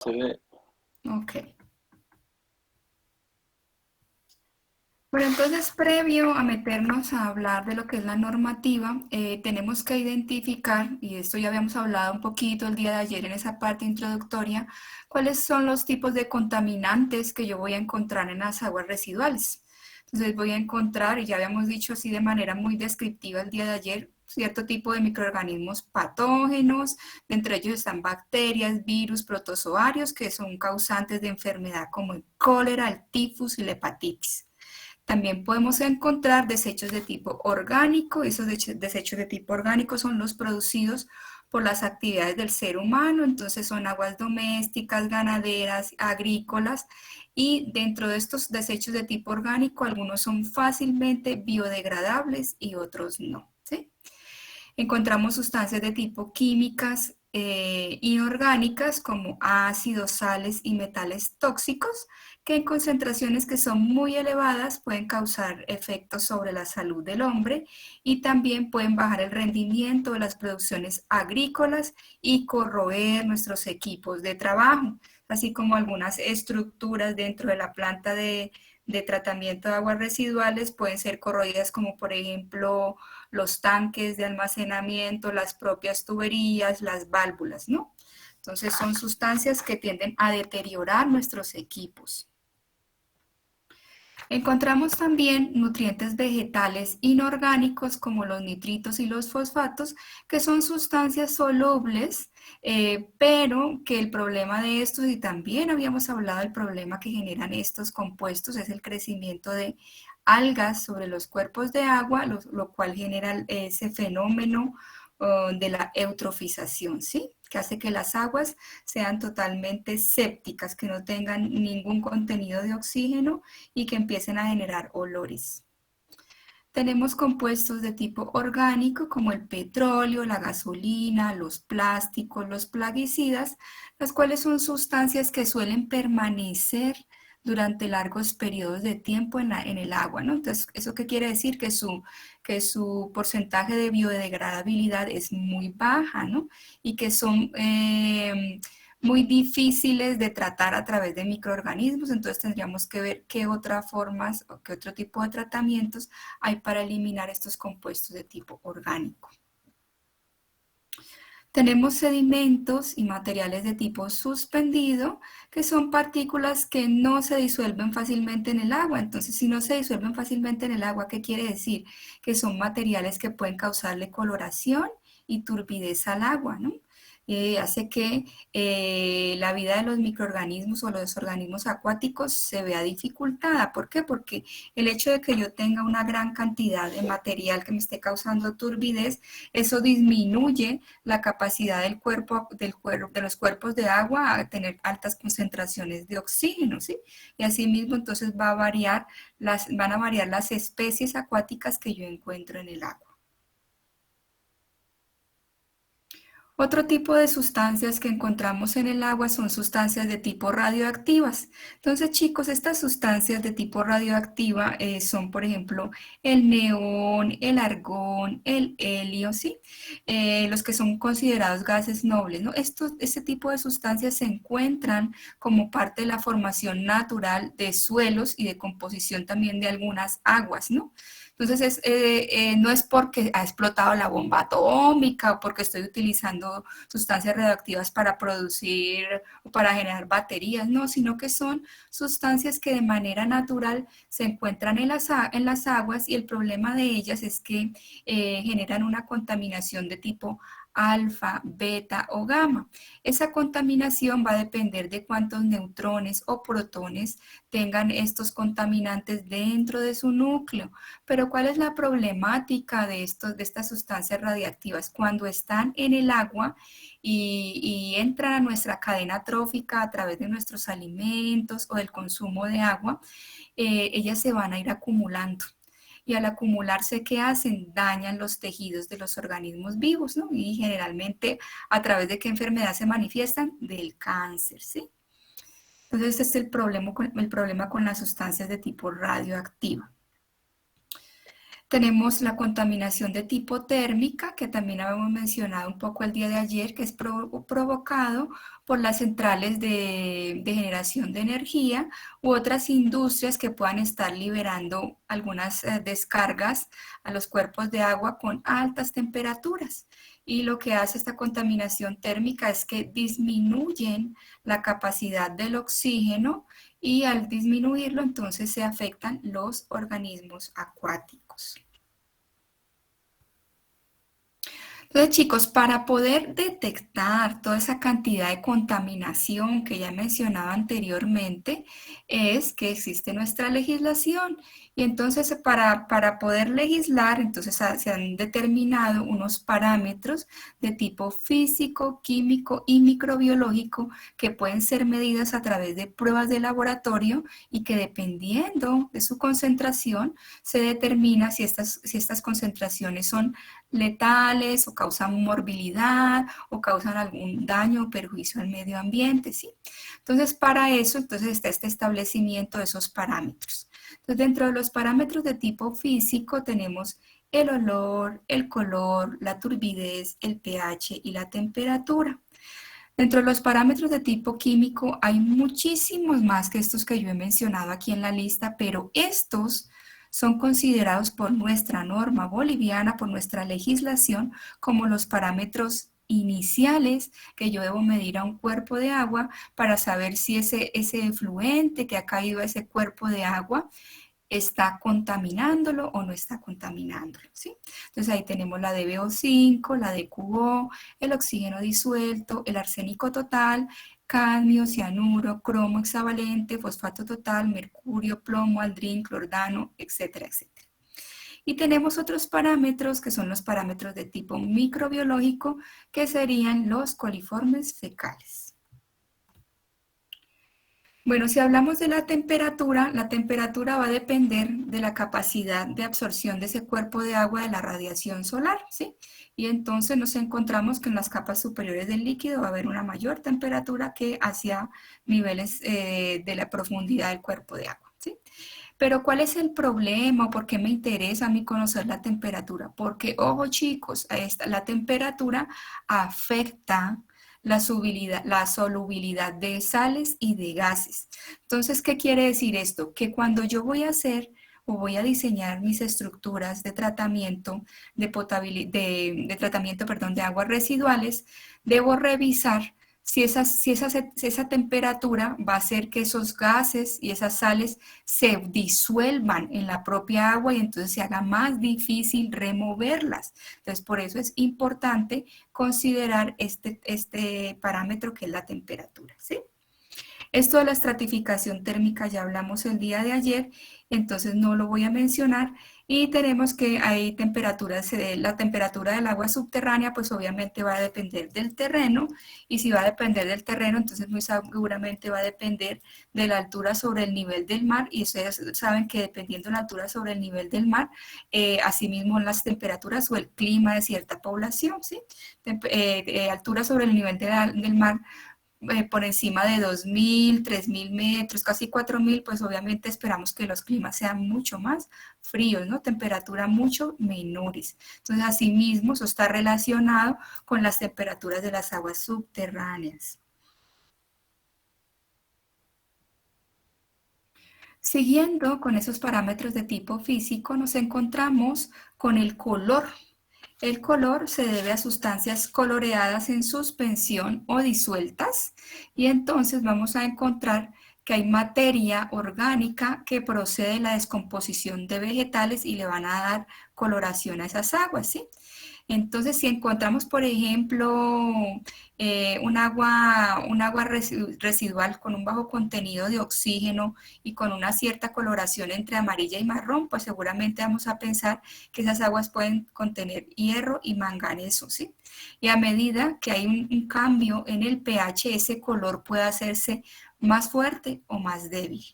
Se ve. Ok. Bueno, entonces, previo a meternos a hablar de lo que es la normativa, tenemos que identificar, y esto ya habíamos hablado un poquito el día de ayer en esa parte introductoria, cuáles son los tipos de contaminantes que yo voy a encontrar en las aguas residuales. Entonces voy a encontrar, y ya habíamos dicho así de manera muy descriptiva el día de ayer, cierto tipo de microorganismos patógenos, entre ellos están bacterias, virus, protozoarios, que son causantes de enfermedad como el cólera, el tifus y la hepatitis. También podemos encontrar desechos de tipo orgánico. Esos desechos de tipo orgánico son los producidos por las actividades del ser humano, entonces son aguas domésticas, ganaderas, agrícolas, y dentro de estos desechos de tipo orgánico, algunos son fácilmente biodegradables y otros no, ¿sí? Encontramos sustancias de tipo químicas inorgánicas como ácidos, sales y metales tóxicos que en concentraciones que son muy elevadas pueden causar efectos sobre la salud del hombre y también pueden bajar el rendimiento de las producciones agrícolas y corroer nuestros equipos de trabajo, así como algunas estructuras dentro de la planta de tratamiento de aguas residuales pueden ser corroídas, como por ejemplo los tanques de almacenamiento, las propias tuberías, las válvulas, ¿no? Entonces son sustancias que tienden a deteriorar nuestros equipos. Encontramos también nutrientes vegetales inorgánicos como los nitritos y los fosfatos, que son sustancias solubles, pero que el problema de estos, y también habíamos hablado del problema que generan estos compuestos, es el crecimiento de algas sobre los cuerpos de agua, lo cual genera ese fenómeno de la eutrofización, ¿sí? Que hace que las aguas sean totalmente sépticas, que no tengan ningún contenido de oxígeno y que empiecen a generar olores. Tenemos compuestos de tipo orgánico como el petróleo, la gasolina, los plásticos, los plaguicidas, las cuales son sustancias que suelen permanecer durante largos periodos de tiempo en el agua, ¿no? Entonces, ¿eso qué quiere decir? Que su porcentaje de biodegradabilidad es muy baja, ¿no? Y que son muy difíciles de tratar a través de microorganismos, entonces tendríamos que ver qué otras formas o qué otro tipo de tratamientos hay para eliminar estos compuestos de tipo orgánico. Tenemos sedimentos y materiales de tipo suspendido, que son partículas que no se disuelven fácilmente en el agua. Entonces, si no se disuelven fácilmente en el agua, ¿qué quiere decir? Que son materiales que pueden causarle coloración y turbidez al agua, ¿no? Hace que la vida de los microorganismos o los organismos acuáticos se vea dificultada. ¿Por qué? Porque el hecho de que yo tenga una gran cantidad de material que me esté causando turbidez, eso disminuye la capacidad de los cuerpos de agua a tener altas concentraciones de oxígeno, ¿sí? Y asimismo, entonces van a variar las especies acuáticas que yo encuentro en el agua. Otro tipo de sustancias que encontramos en el agua son sustancias de tipo radioactivas. Entonces, chicos, estas sustancias de tipo radioactiva son, por ejemplo, el neón, el argón, el helio, ¿sí? Los que son considerados gases nobles, ¿no? Este tipo de sustancias se encuentran como parte de la formación natural de suelos y de composición también de algunas aguas, ¿no? Entonces, no es porque ha explotado la bomba atómica o porque estoy utilizando sustancias radioactivas para producir o para generar baterías, no, sino que son sustancias que de manera natural se encuentran en las aguas, y el problema de ellas es que generan una contaminación de tipo alfa, beta o gamma. Esa contaminación va a depender de cuántos neutrones o protones tengan estos contaminantes dentro de su núcleo. Pero ¿cuál es la problemática de estas sustancias radiactivas? Cuando están en el agua y entran a nuestra cadena trófica a través de nuestros alimentos o del consumo de agua, ellas se van a ir acumulando. Y al acumularse, ¿qué hacen? Dañan los tejidos de los organismos vivos, ¿no? Y generalmente, ¿a través de qué enfermedad se manifiestan? Del cáncer, ¿sí? Entonces, este es el problema con las sustancias de tipo radioactivo. Tenemos la contaminación de tipo térmica, que también habíamos mencionado un poco el día de ayer, que es provocado por las centrales de generación de energía u otras industrias que puedan estar liberando algunas descargas a los cuerpos de agua con altas temperaturas. Y lo que hace esta contaminación térmica es que disminuyen la capacidad del oxígeno y al disminuirlo entonces se afectan los organismos acuáticos. Entonces, chicos, para poder detectar toda esa cantidad de contaminación que ya mencionaba anteriormente, es que existe nuestra legislación. Y entonces, para poder legislar, entonces se han determinado unos parámetros de tipo físico, químico y microbiológico que pueden ser medidas a través de pruebas de laboratorio y que dependiendo de su concentración, se determina si estas concentraciones son letales o causan morbilidad o causan algún daño o perjuicio al medio ambiente, ¿sí? Entonces, para eso, entonces está este establecimiento de esos parámetros. Entonces, dentro de los parámetros de tipo físico tenemos el olor, el color, la turbidez, el pH y la temperatura. Dentro de los parámetros de tipo químico hay muchísimos más que estos que yo he mencionado aquí en la lista, pero estos son considerados por nuestra norma boliviana, por nuestra legislación, como los parámetros iniciales que yo debo medir a un cuerpo de agua para saber si ese efluente que ha caído a ese cuerpo de agua está contaminándolo o no está contaminándolo, ¿sí? Entonces ahí tenemos la DBO5, la DQO, el oxígeno disuelto, el arsénico total, cadmio, cianuro, cromo hexavalente, fosfato total, mercurio, plomo, aldrin, clordano, etcétera, etcétera. Y tenemos otros parámetros que son los parámetros de tipo microbiológico, que serían los coliformes fecales. Bueno, si hablamos de la temperatura va a depender de la capacidad de absorción de ese cuerpo de agua de la radiación solar, ¿sí? Y entonces nos encontramos que en las capas superiores del líquido va a haber una mayor temperatura que hacia niveles de la profundidad del cuerpo de agua, ¿sí? Pero ¿cuál es el problema? ¿Por qué me interesa a mí conocer la temperatura? Porque, ojo chicos, la temperatura afecta la solubilidad de sales y de gases. Entonces, ¿qué quiere decir esto? Que cuando yo voy a hacer o voy a diseñar mis estructuras de tratamiento de tratamiento, perdón, de aguas residuales, debo revisar si esa temperatura va a hacer que esos gases y esas sales se disuelvan en la propia agua y entonces se haga más difícil removerlas. Entonces, por eso es importante considerar este parámetro que es la temperatura, ¿sí? Esto de la estratificación térmica ya hablamos el día de ayer, entonces no lo voy a mencionar. Y tenemos que hay temperaturas, la temperatura del agua subterránea pues obviamente va a depender del terreno, y si va a depender del terreno entonces muy seguramente va a depender de la altura sobre el nivel del mar, y ustedes saben que dependiendo de la altura sobre el nivel del mar, asimismo las temperaturas o el clima de cierta población, ¿sí? Altura sobre el nivel del mar por encima de 2.000, 3.000 metros, casi 4.000, pues obviamente esperamos que los climas sean mucho más fríos, ¿no? Temperatura mucho menores. Entonces, asimismo, eso está relacionado con las temperaturas de las aguas subterráneas. Siguiendo con esos parámetros de tipo físico, nos encontramos con el color. El color se debe a sustancias coloreadas en suspensión o disueltas, y entonces vamos a encontrar que hay materia orgánica que procede de la descomposición de vegetales y le van a dar coloración a esas aguas, ¿sí? Entonces, si encontramos, por ejemplo, un agua residual con un bajo contenido de oxígeno y con una cierta coloración entre amarilla y marrón, pues seguramente vamos a pensar que esas aguas pueden contener hierro y manganeso, ¿sí? Y a medida que hay un cambio en el pH, ese color puede hacerse más fuerte o más débil.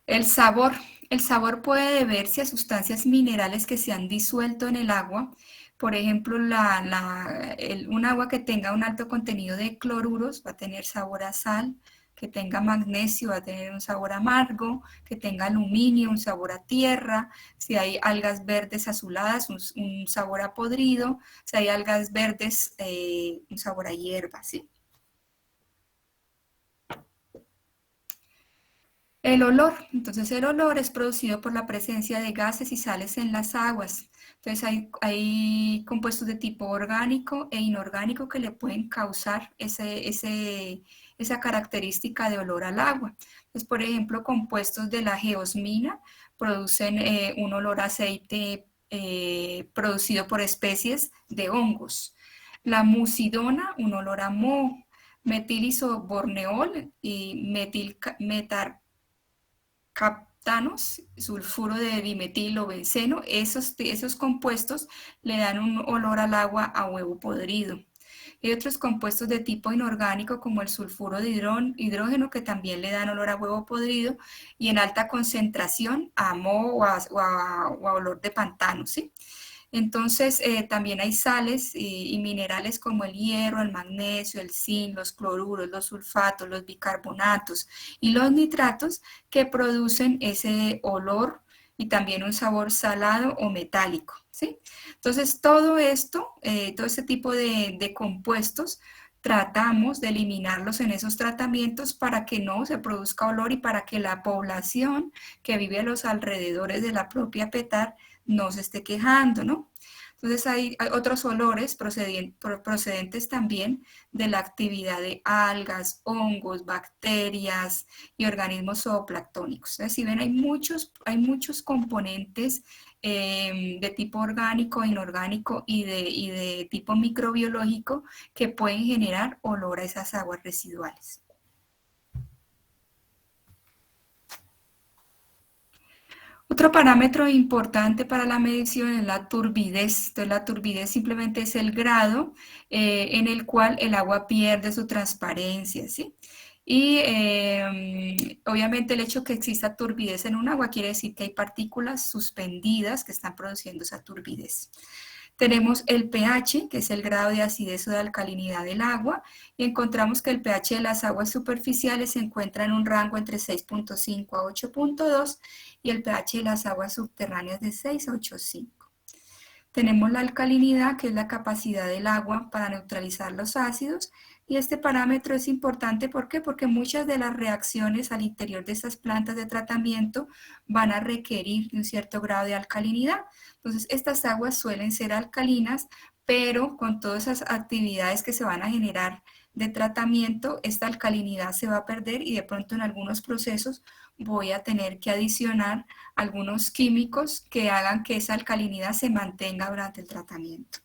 El sabor. El sabor puede deberse a sustancias minerales que se han disuelto en el agua. Por ejemplo, un agua que tenga un alto contenido de cloruros va a tener sabor a sal, que tenga magnesio va a tener un sabor amargo, que tenga aluminio, un sabor a tierra, si hay algas verdes azuladas, un sabor a podrido, si hay algas verdes, un sabor a hierba, ¿sí? El olor, entonces el olor es producido por la presencia de gases y sales en las aguas. Entonces hay compuestos de tipo orgánico e inorgánico que le pueden causar esa característica de olor al agua. Entonces, por ejemplo, compuestos de la geosmina producen un olor a aceite producido por especies de hongos. La mucidona, un olor a moho. Metilisoborneol y captanos, sulfuro de dimetilo, benceno, esos compuestos le dan un olor al agua a huevo podrido. Hay otros compuestos de tipo inorgánico como el sulfuro de hidrógeno que también le dan olor a huevo podrido y en alta concentración a moho o a olor de pantano, ¿sí? Entonces, también hay sales y minerales como el hierro, el magnesio, el zinc, los cloruros, los sulfatos, los bicarbonatos y los nitratos que producen ese olor y también un sabor salado o metálico, ¿sí? Entonces, todo esto, todo este tipo de compuestos, tratamos de eliminarlos en esos tratamientos para que no se produzca olor y para que la población que vive a los alrededores de la propia PETAR no se esté quejando, ¿no? Entonces hay otros olores procedentes también de la actividad de algas, hongos, bacterias y organismos zooplanctónicos. Entonces, si ven, hay muchos componentes de tipo orgánico, inorgánico y de tipo microbiológico que pueden generar olor a esas aguas residuales. Otro parámetro importante para la medición es la turbidez. Entonces, la turbidez simplemente es el grado en el cual el agua pierde su transparencia, ¿sí? Y obviamente el hecho que exista turbidez en un agua quiere decir que hay partículas suspendidas que están produciendo esa turbidez. Tenemos el pH, que es el grado de acidez o de alcalinidad del agua, y encontramos que el pH de las aguas superficiales se encuentra en un rango entre 6.5 a 8.2 y el pH de las aguas subterráneas de 6 a 8.5. Tenemos la alcalinidad, que es la capacidad del agua para neutralizar los ácidos, y este parámetro es importante, ¿por qué? Porque muchas de las reacciones al interior de estas plantas de tratamiento van a requerir de un cierto grado de alcalinidad. Entonces, estas aguas suelen ser alcalinas, pero con todas esas actividades que se van a generar de tratamiento, esta alcalinidad se va a perder y de pronto en algunos procesos voy a tener que adicionar algunos químicos que hagan que esa alcalinidad se mantenga durante el tratamiento.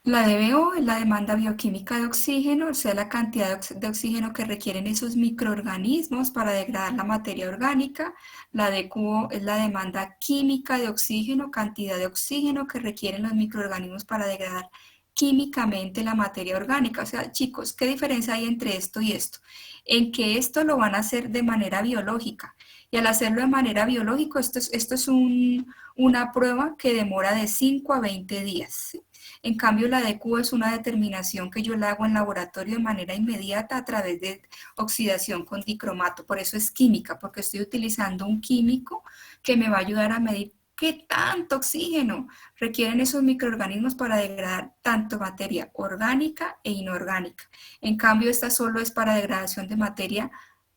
La DBO es la demanda bioquímica de oxígeno, o sea, la cantidad de oxígeno que requieren esos microorganismos para degradar la materia orgánica. La DQO es la demanda química de oxígeno, cantidad de oxígeno que requieren los microorganismos para degradar químicamente la materia orgánica. O sea, chicos, ¿qué diferencia hay entre esto y esto? En que esto lo van a hacer de manera biológica. Y al hacerlo de manera biológica, esto es una prueba que demora de 5 a 20 días. ¿Sí? En cambio, la DQ es una determinación que yo la hago en laboratorio de manera inmediata a través de oxidación con dicromato. Por eso es química, porque estoy utilizando un químico que me va a ayudar a medir qué tanto oxígeno requieren esos microorganismos para degradar tanto materia orgánica e inorgánica. En cambio, esta solo es para degradación de materia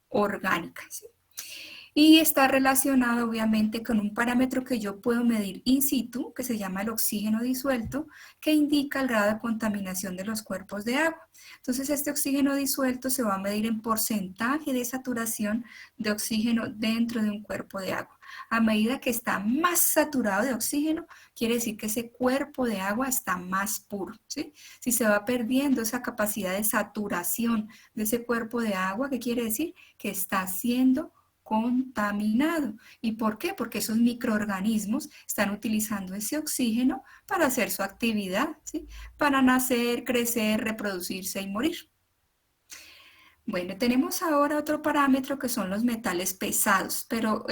orgánica, ¿sí? Y está relacionado obviamente con un parámetro que yo puedo medir in situ, que se llama el oxígeno disuelto, que indica el grado de contaminación de los cuerpos de agua. Entonces este oxígeno disuelto se va a medir en porcentaje de saturación de oxígeno dentro de un cuerpo de agua. A medida que está más saturado de oxígeno, quiere decir que ese cuerpo de agua está más puro, ¿sí? Si se va perdiendo esa capacidad de saturación de ese cuerpo de agua, ¿qué quiere decir? Que está siendo contaminado. ¿Y por qué? Porque esos microorganismos están utilizando ese oxígeno para hacer su actividad, ¿sí? Para nacer, crecer, reproducirse y morir. Bueno, tenemos ahora otro parámetro que son los metales pesados, pero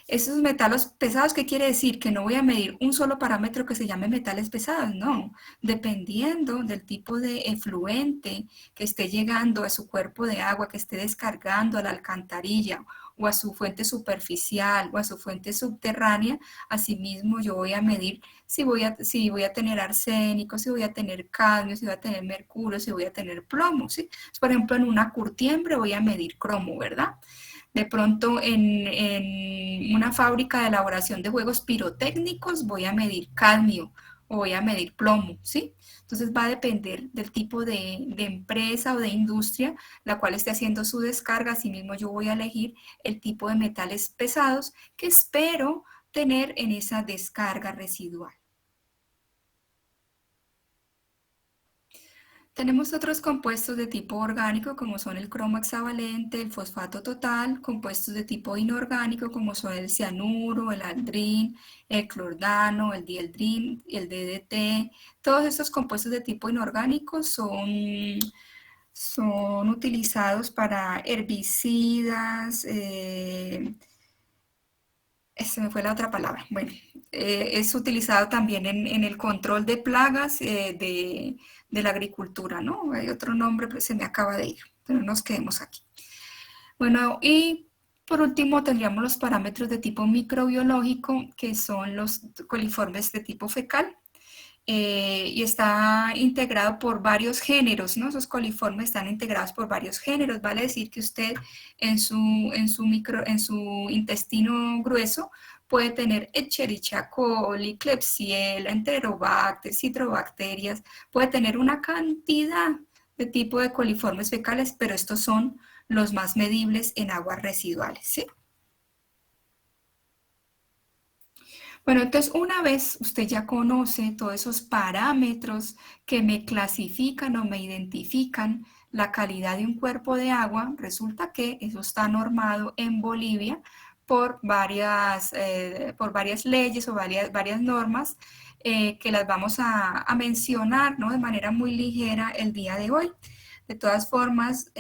esos metales pesados, ¿qué quiere decir? Que no voy a medir un solo parámetro que se llame metales pesados, no. Dependiendo del tipo de efluente que esté llegando a su cuerpo de agua, que esté descargando a la alcantarilla o a su fuente superficial o a su fuente subterránea, asimismo yo voy a medir si voy a tener arsénico, si voy a tener cadmio, si voy a tener mercurio, si voy a tener plomo, ¿sí? Por ejemplo, en una curtiembre voy a medir cromo, ¿verdad? De pronto en una fábrica de elaboración de juegos pirotécnicos voy a medir cadmio o voy a medir plomo, ¿sí? Entonces va a depender del tipo de empresa o de industria la cual esté haciendo su descarga. Asimismo, yo voy a elegir el tipo de metales pesados que espero tener en esa descarga residual. Tenemos otros compuestos de tipo orgánico como son el cromo hexavalente, el fosfato total, compuestos de tipo inorgánico como son el cianuro, el aldrin, el clordano, el dieldrin, el DDT. Todos estos compuestos de tipo inorgánico son utilizados para herbicidas, se me fue la otra palabra. Bueno, es utilizado también en el control de plagas de la agricultura, ¿no? Hay otro nombre, pero se me acaba de ir, pero nos quedemos aquí. Bueno, y por último tendríamos los parámetros de tipo microbiológico, que son los coliformes de tipo fecal, y está integrado por varios géneros, ¿no? Esos coliformes están integrados por varios géneros, vale decir que usted en su intestino grueso puede tener Escherichia coli, Klebsiella, Enterobacter, Citrobacterias, puede tener una cantidad de tipo de coliformes fecales, pero estos son los más medibles en aguas residuales, ¿sí? Bueno, entonces una vez usted ya conoce todos esos parámetros que me clasifican o me identifican la calidad de un cuerpo de agua, resulta que eso está normado en Bolivia por varias leyes o varias normas que las vamos a mencionar, ¿no? De manera muy ligera el día de hoy. De todas formas,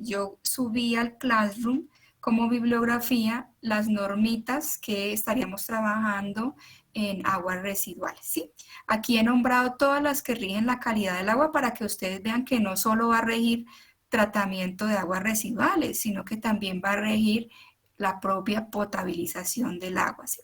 yo subí al Classroom como bibliografía las normitas que estaríamos trabajando en aguas residuales, ¿sí? Aquí he nombrado todas las que rigen la calidad del agua para que ustedes vean que no solo va a regir tratamiento de aguas residuales, sino que también va a regir la propia potabilización del agua, ¿sí?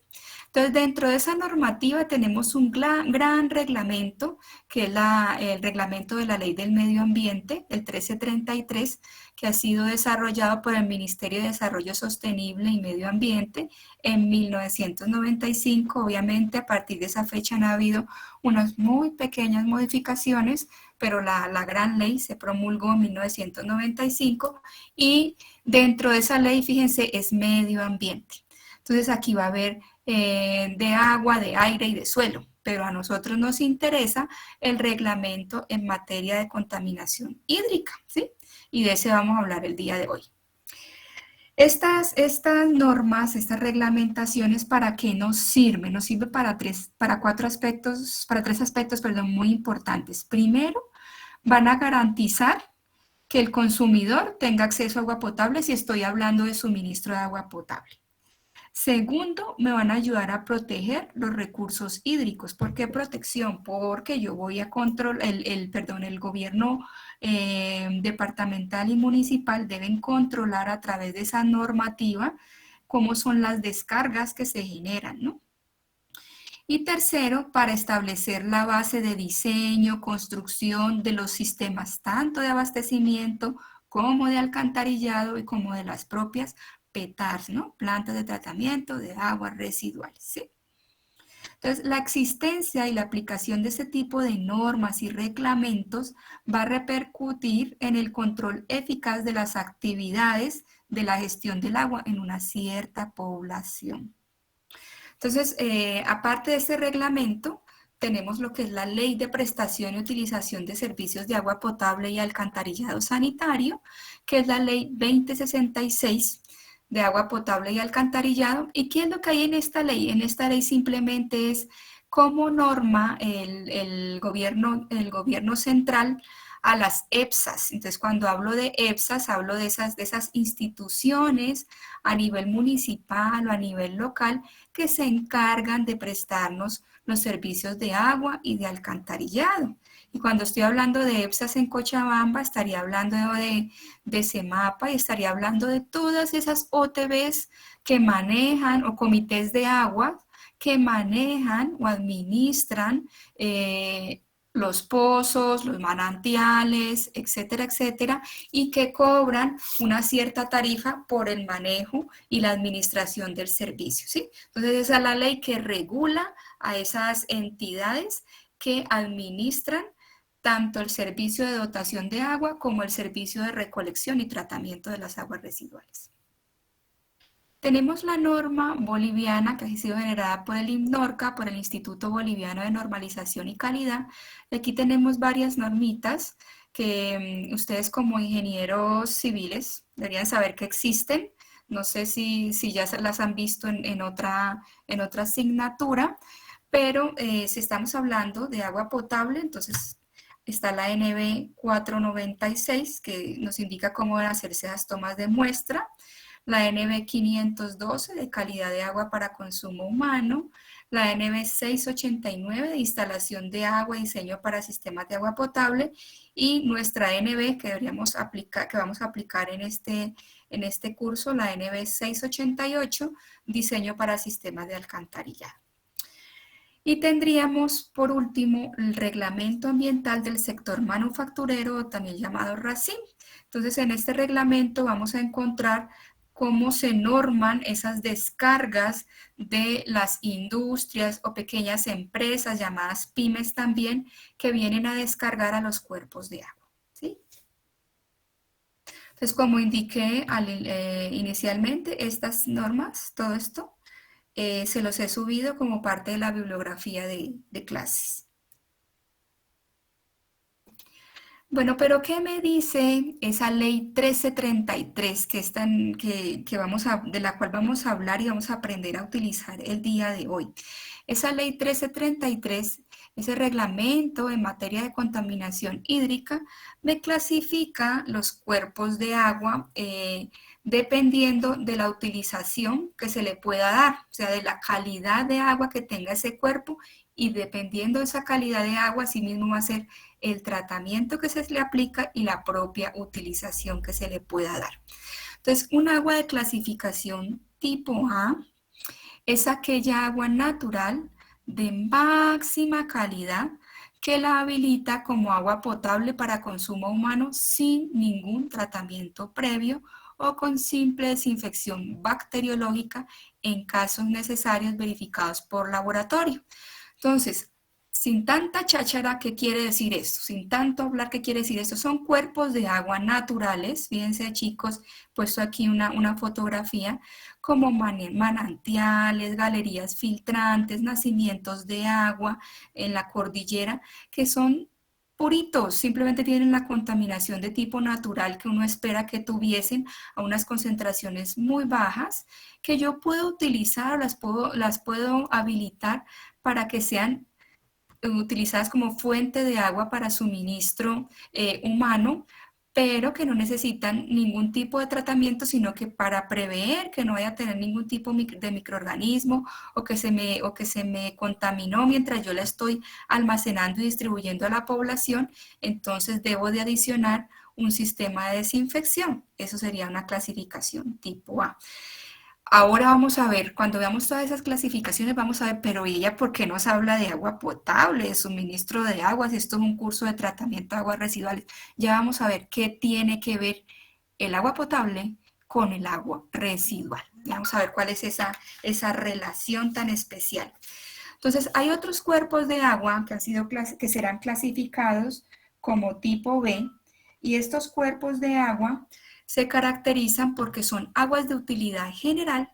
Entonces, dentro de esa normativa tenemos un gran reglamento, que es el reglamento de la Ley del Medio Ambiente, el 1333, que ha sido desarrollado por el Ministerio de Desarrollo Sostenible y Medio Ambiente en 1995. Obviamente, a partir de esa fecha han habido unas muy pequeñas modificaciones, pero la gran ley se promulgó en 1995 y dentro de esa ley, fíjense, es medio ambiente. Entonces aquí va a haber de agua, de aire y de suelo, pero a nosotros nos interesa el reglamento en materia de contaminación hídrica, ¿sí? Y de ese vamos a hablar el día de hoy. Estas normas, estas reglamentaciones, ¿para qué nos sirven? Nos sirve para tres aspectos, perdón, muy importantes. Primero, van a garantizar que el consumidor tenga acceso a agua potable si estoy hablando de suministro de agua potable. Segundo, me van a ayudar a proteger los recursos hídricos. ¿Por qué protección? Porque yo voy a controlar, el gobierno departamental y municipal deben controlar a través de esa normativa cómo son las descargas que se generan, ¿no? Y tercero, para establecer la base de diseño, construcción de los sistemas tanto de abastecimiento como de alcantarillado y como de las propias PETARs, ¿no? Plantas de tratamiento de aguas residuales, ¿sí? Entonces, la existencia y la aplicación de este tipo de normas y reglamentos va a repercutir en el control eficaz de las actividades de la gestión del agua en una cierta población. Entonces, aparte de este reglamento, tenemos lo que es la Ley de Prestación y Utilización de Servicios de Agua Potable y Alcantarillado Sanitario, que es la Ley 2066 de agua potable y alcantarillado. ¿Y qué es lo que hay en esta ley? En esta ley simplemente es cómo norma el gobierno central a las EPSAs. Entonces, cuando hablo de EPSAs, hablo de esas instituciones a nivel municipal o a nivel local que se encargan de prestarnos los servicios de agua y de alcantarillado. Y cuando estoy hablando de EPSAs en Cochabamba, estaría hablando de CEMAPA y estaría hablando de todas esas OTBs que manejan o comités de agua que manejan o administran los pozos, los manantiales, etcétera, etcétera, y que cobran una cierta tarifa por el manejo y la administración del servicio, ¿sí? Entonces esa es la ley que regula a esas entidades que administran tanto el servicio de dotación de agua como el servicio de recolección y tratamiento de las aguas residuales. Tenemos la norma boliviana que ha sido generada por el INNORCA, por el Instituto Boliviano de Normalización y Calidad. Aquí tenemos varias normitas que ustedes como ingenieros civiles deberían saber que existen. No sé si ya se las han visto en otra asignatura, pero si estamos hablando de agua potable, entonces está la NB 496 que nos indica cómo deben hacerse las tomas de muestra, la NB 512 de calidad de agua para consumo humano, la NB 689 de instalación de agua y diseño para sistemas de agua potable y nuestra NB que deberíamos aplicar, que vamos a aplicar en este curso, la NB 688, diseño para sistemas de alcantarillado. Y tendríamos, por último, el reglamento ambiental del sector manufacturero, también llamado RACIM. Entonces, en este reglamento vamos a encontrar cómo se norman esas descargas de las industrias o pequeñas empresas, llamadas pymes también, que vienen a descargar a los cuerpos de agua, ¿sí? Entonces, como indiqué inicialmente, estas normas, todo esto, se los he subido como parte de la bibliografía de clases. Bueno, pero ¿qué me dice esa ley 1333 de la cual vamos a hablar y vamos a aprender a utilizar el día de hoy? Esa ley 1333, ese reglamento en materia de contaminación hídrica, me clasifica los cuerpos de agua dependiendo de la utilización que se le pueda dar, o sea, de la calidad de agua que tenga ese cuerpo y dependiendo de esa calidad de agua, así mismo va a ser el tratamiento que se le aplica y la propia utilización que se le pueda dar. Entonces, un agua de clasificación tipo A es aquella agua natural de máxima calidad que la habilita como agua potable para consumo humano sin ningún tratamiento previo o con simple desinfección bacteriológica en casos necesarios verificados por laboratorio. Entonces, sin tanta cháchara, ¿qué quiere decir esto? Sin tanto hablar, ¿qué quiere decir esto? Son cuerpos de agua naturales, fíjense chicos, puesto aquí una fotografía, como manantiales, galerías filtrantes, nacimientos de agua en la cordillera, que son puritos, simplemente tienen la contaminación de tipo natural que uno espera que tuviesen a unas concentraciones muy bajas, que yo puedo utilizar, las puedo habilitar para que sean utilizadas como fuente de agua para suministro humano, pero que no necesitan ningún tipo de tratamiento, sino que para prever que no vaya a tener ningún tipo de microorganismo o que se me contaminó mientras yo la estoy almacenando y distribuyendo a la población, entonces debo de adicionar un sistema de desinfección. Eso sería una clasificación tipo A. Ahora vamos a ver, cuando veamos todas esas clasificaciones, vamos a ver, pero ¿y ella por qué nos habla de agua potable, de suministro de aguas? Esto es un curso de tratamiento de aguas residuales. Ya vamos a ver qué tiene que ver el agua potable con el agua residual. Ya vamos a ver cuál es esa relación tan especial. Entonces, hay otros cuerpos de agua que serán clasificados como tipo B, y estos cuerpos de agua se caracterizan porque son aguas de utilidad general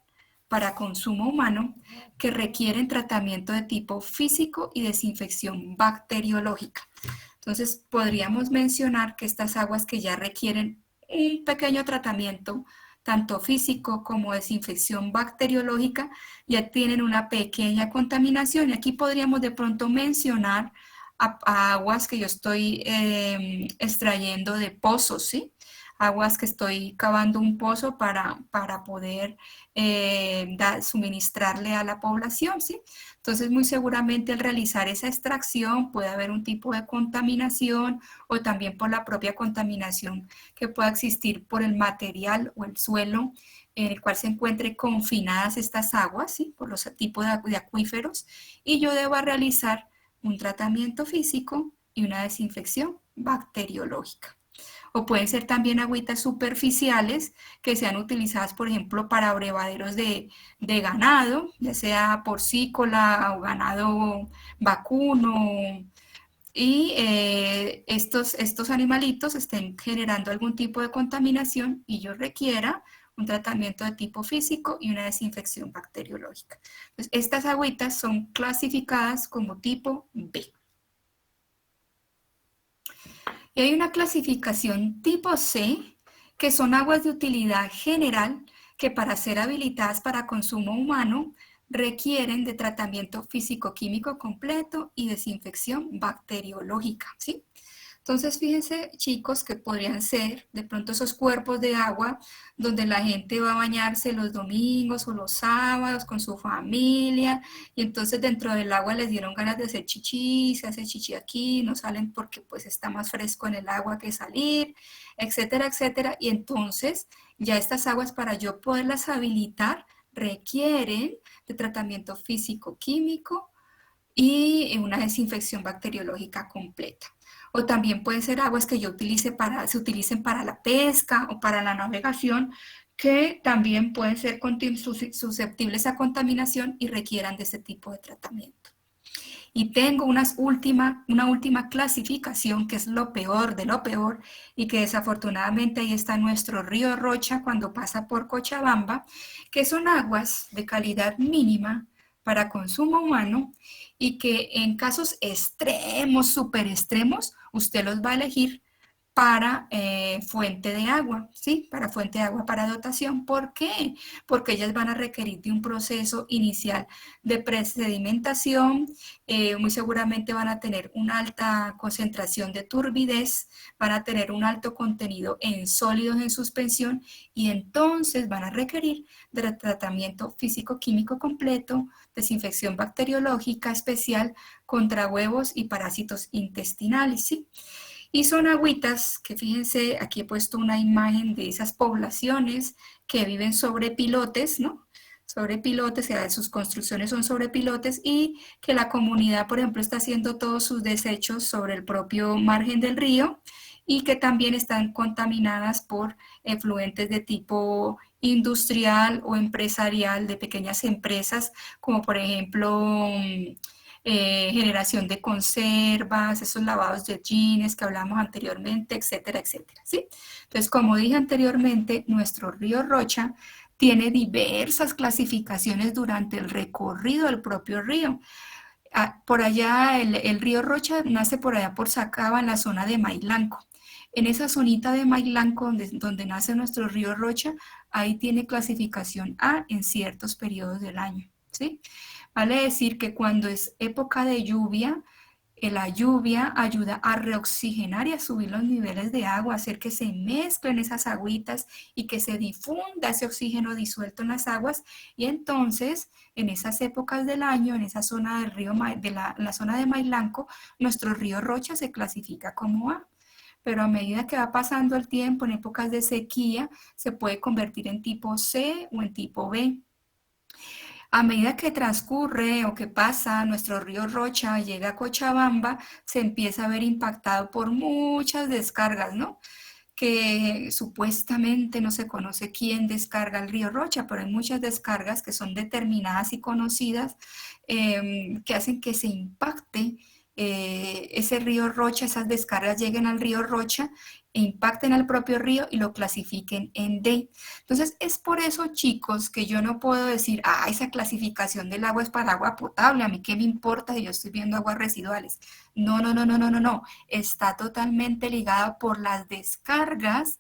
para consumo humano que requieren tratamiento de tipo físico y desinfección bacteriológica. Entonces, podríamos mencionar que estas aguas que ya requieren un pequeño tratamiento, tanto físico como desinfección bacteriológica, ya tienen una pequeña contaminación. Y aquí podríamos de pronto mencionar a aguas que yo estoy extrayendo de pozos, ¿sí? Aguas que estoy cavando un pozo para poder suministrarle a la población, ¿sí? Entonces, muy seguramente al realizar esa extracción puede haber un tipo de contaminación o también por la propia contaminación que pueda existir por el material o el suelo en el cual se encuentren confinadas estas aguas, ¿sí? Por los tipos de acuíferos, y yo debo realizar un tratamiento físico y una desinfección bacteriológica. O pueden ser también agüitas superficiales que sean utilizadas, por ejemplo, para abrevaderos de ganado, ya sea porcícola o ganado vacuno, y estos animalitos estén generando algún tipo de contaminación y yo requiera un tratamiento de tipo físico y una desinfección bacteriológica. Entonces, estas agüitas son clasificadas como tipo B. Y hay una clasificación tipo C, que son aguas de utilidad general que para ser habilitadas para consumo humano requieren de tratamiento físico-químico completo y desinfección bacteriológica, ¿sí? Entonces, fíjense, chicos, que podrían ser de pronto esos cuerpos de agua donde la gente va a bañarse los domingos o los sábados con su familia y entonces dentro del agua les dieron ganas de hacer chichi, se hace chichi aquí, no salen porque pues está más fresco en el agua que salir, etcétera, etcétera. Y entonces ya estas aguas para yo poderlas habilitar requieren de tratamiento físico-químico y una desinfección bacteriológica completa. O también pueden ser aguas que yo utilice se utilicen para la pesca o para la navegación, que también pueden ser susceptibles a contaminación y requieran de ese tipo de tratamiento. Y tengo una última clasificación que es lo peor de lo peor y que desafortunadamente ahí está nuestro río Rocha cuando pasa por Cochabamba, que son aguas de calidad mínima para consumo humano y que en casos extremos, súper extremos, usted los va a elegir para fuente de agua, ¿sí? Para fuente de agua para dotación. ¿Por qué? Porque ellas van a requerir de un proceso inicial de presedimentación, muy seguramente van a tener una alta concentración de turbidez, van a tener un alto contenido en sólidos en suspensión y entonces van a requerir de tratamiento físico-químico completo, desinfección bacteriológica especial contra huevos y parásitos intestinales, ¿sí? Y son agüitas que fíjense, aquí he puesto una imagen de esas poblaciones que viven sobre pilotes, ¿no? Sobre pilotes, sus construcciones son sobre pilotes y que la comunidad, por ejemplo, está haciendo todos sus desechos sobre el propio margen del río y que también están contaminadas por efluentes de tipo industrial o empresarial de pequeñas empresas, como por ejemplo generación de conservas, esos lavados de jeans que hablamos anteriormente, etcétera, etcétera, ¿sí? Entonces, como dije anteriormente, nuestro río Rocha tiene diversas clasificaciones durante el recorrido del propio río. Por allá, el río Rocha nace por allá por Sacaba, en la zona de Mailanco. En esa zonita de Mailanco, donde nace nuestro río Rocha, ahí tiene clasificación A en ciertos periodos del año, ¿sí? Vale decir que cuando es época de lluvia, la lluvia ayuda a reoxigenar y a subir los niveles de agua, hacer que se mezclen esas agüitas y que se difunda ese oxígeno disuelto en las aguas. Y entonces, en esas épocas del año, en esa zona del río, la zona de Mailanco, nuestro río Rocha se clasifica como A. Pero a medida que va pasando el tiempo, en épocas de sequía, se puede convertir en tipo C o en tipo B. A medida que transcurre o que pasa nuestro río Rocha, llega a Cochabamba, se empieza a ver impactado por muchas descargas, ¿no? Que supuestamente no se conoce quién descarga el río Rocha, pero hay muchas descargas que son determinadas y conocidas que hacen que se impacte ese río Rocha, esas descargas lleguen al río Rocha e impacten al propio río y lo clasifiquen en D. Entonces, es por eso, chicos, que yo no puedo decir, ah, esa clasificación del agua es para agua potable, a mí qué me importa si yo estoy viendo aguas residuales. No, no, no, no, no, no, no. Está totalmente ligada por las descargas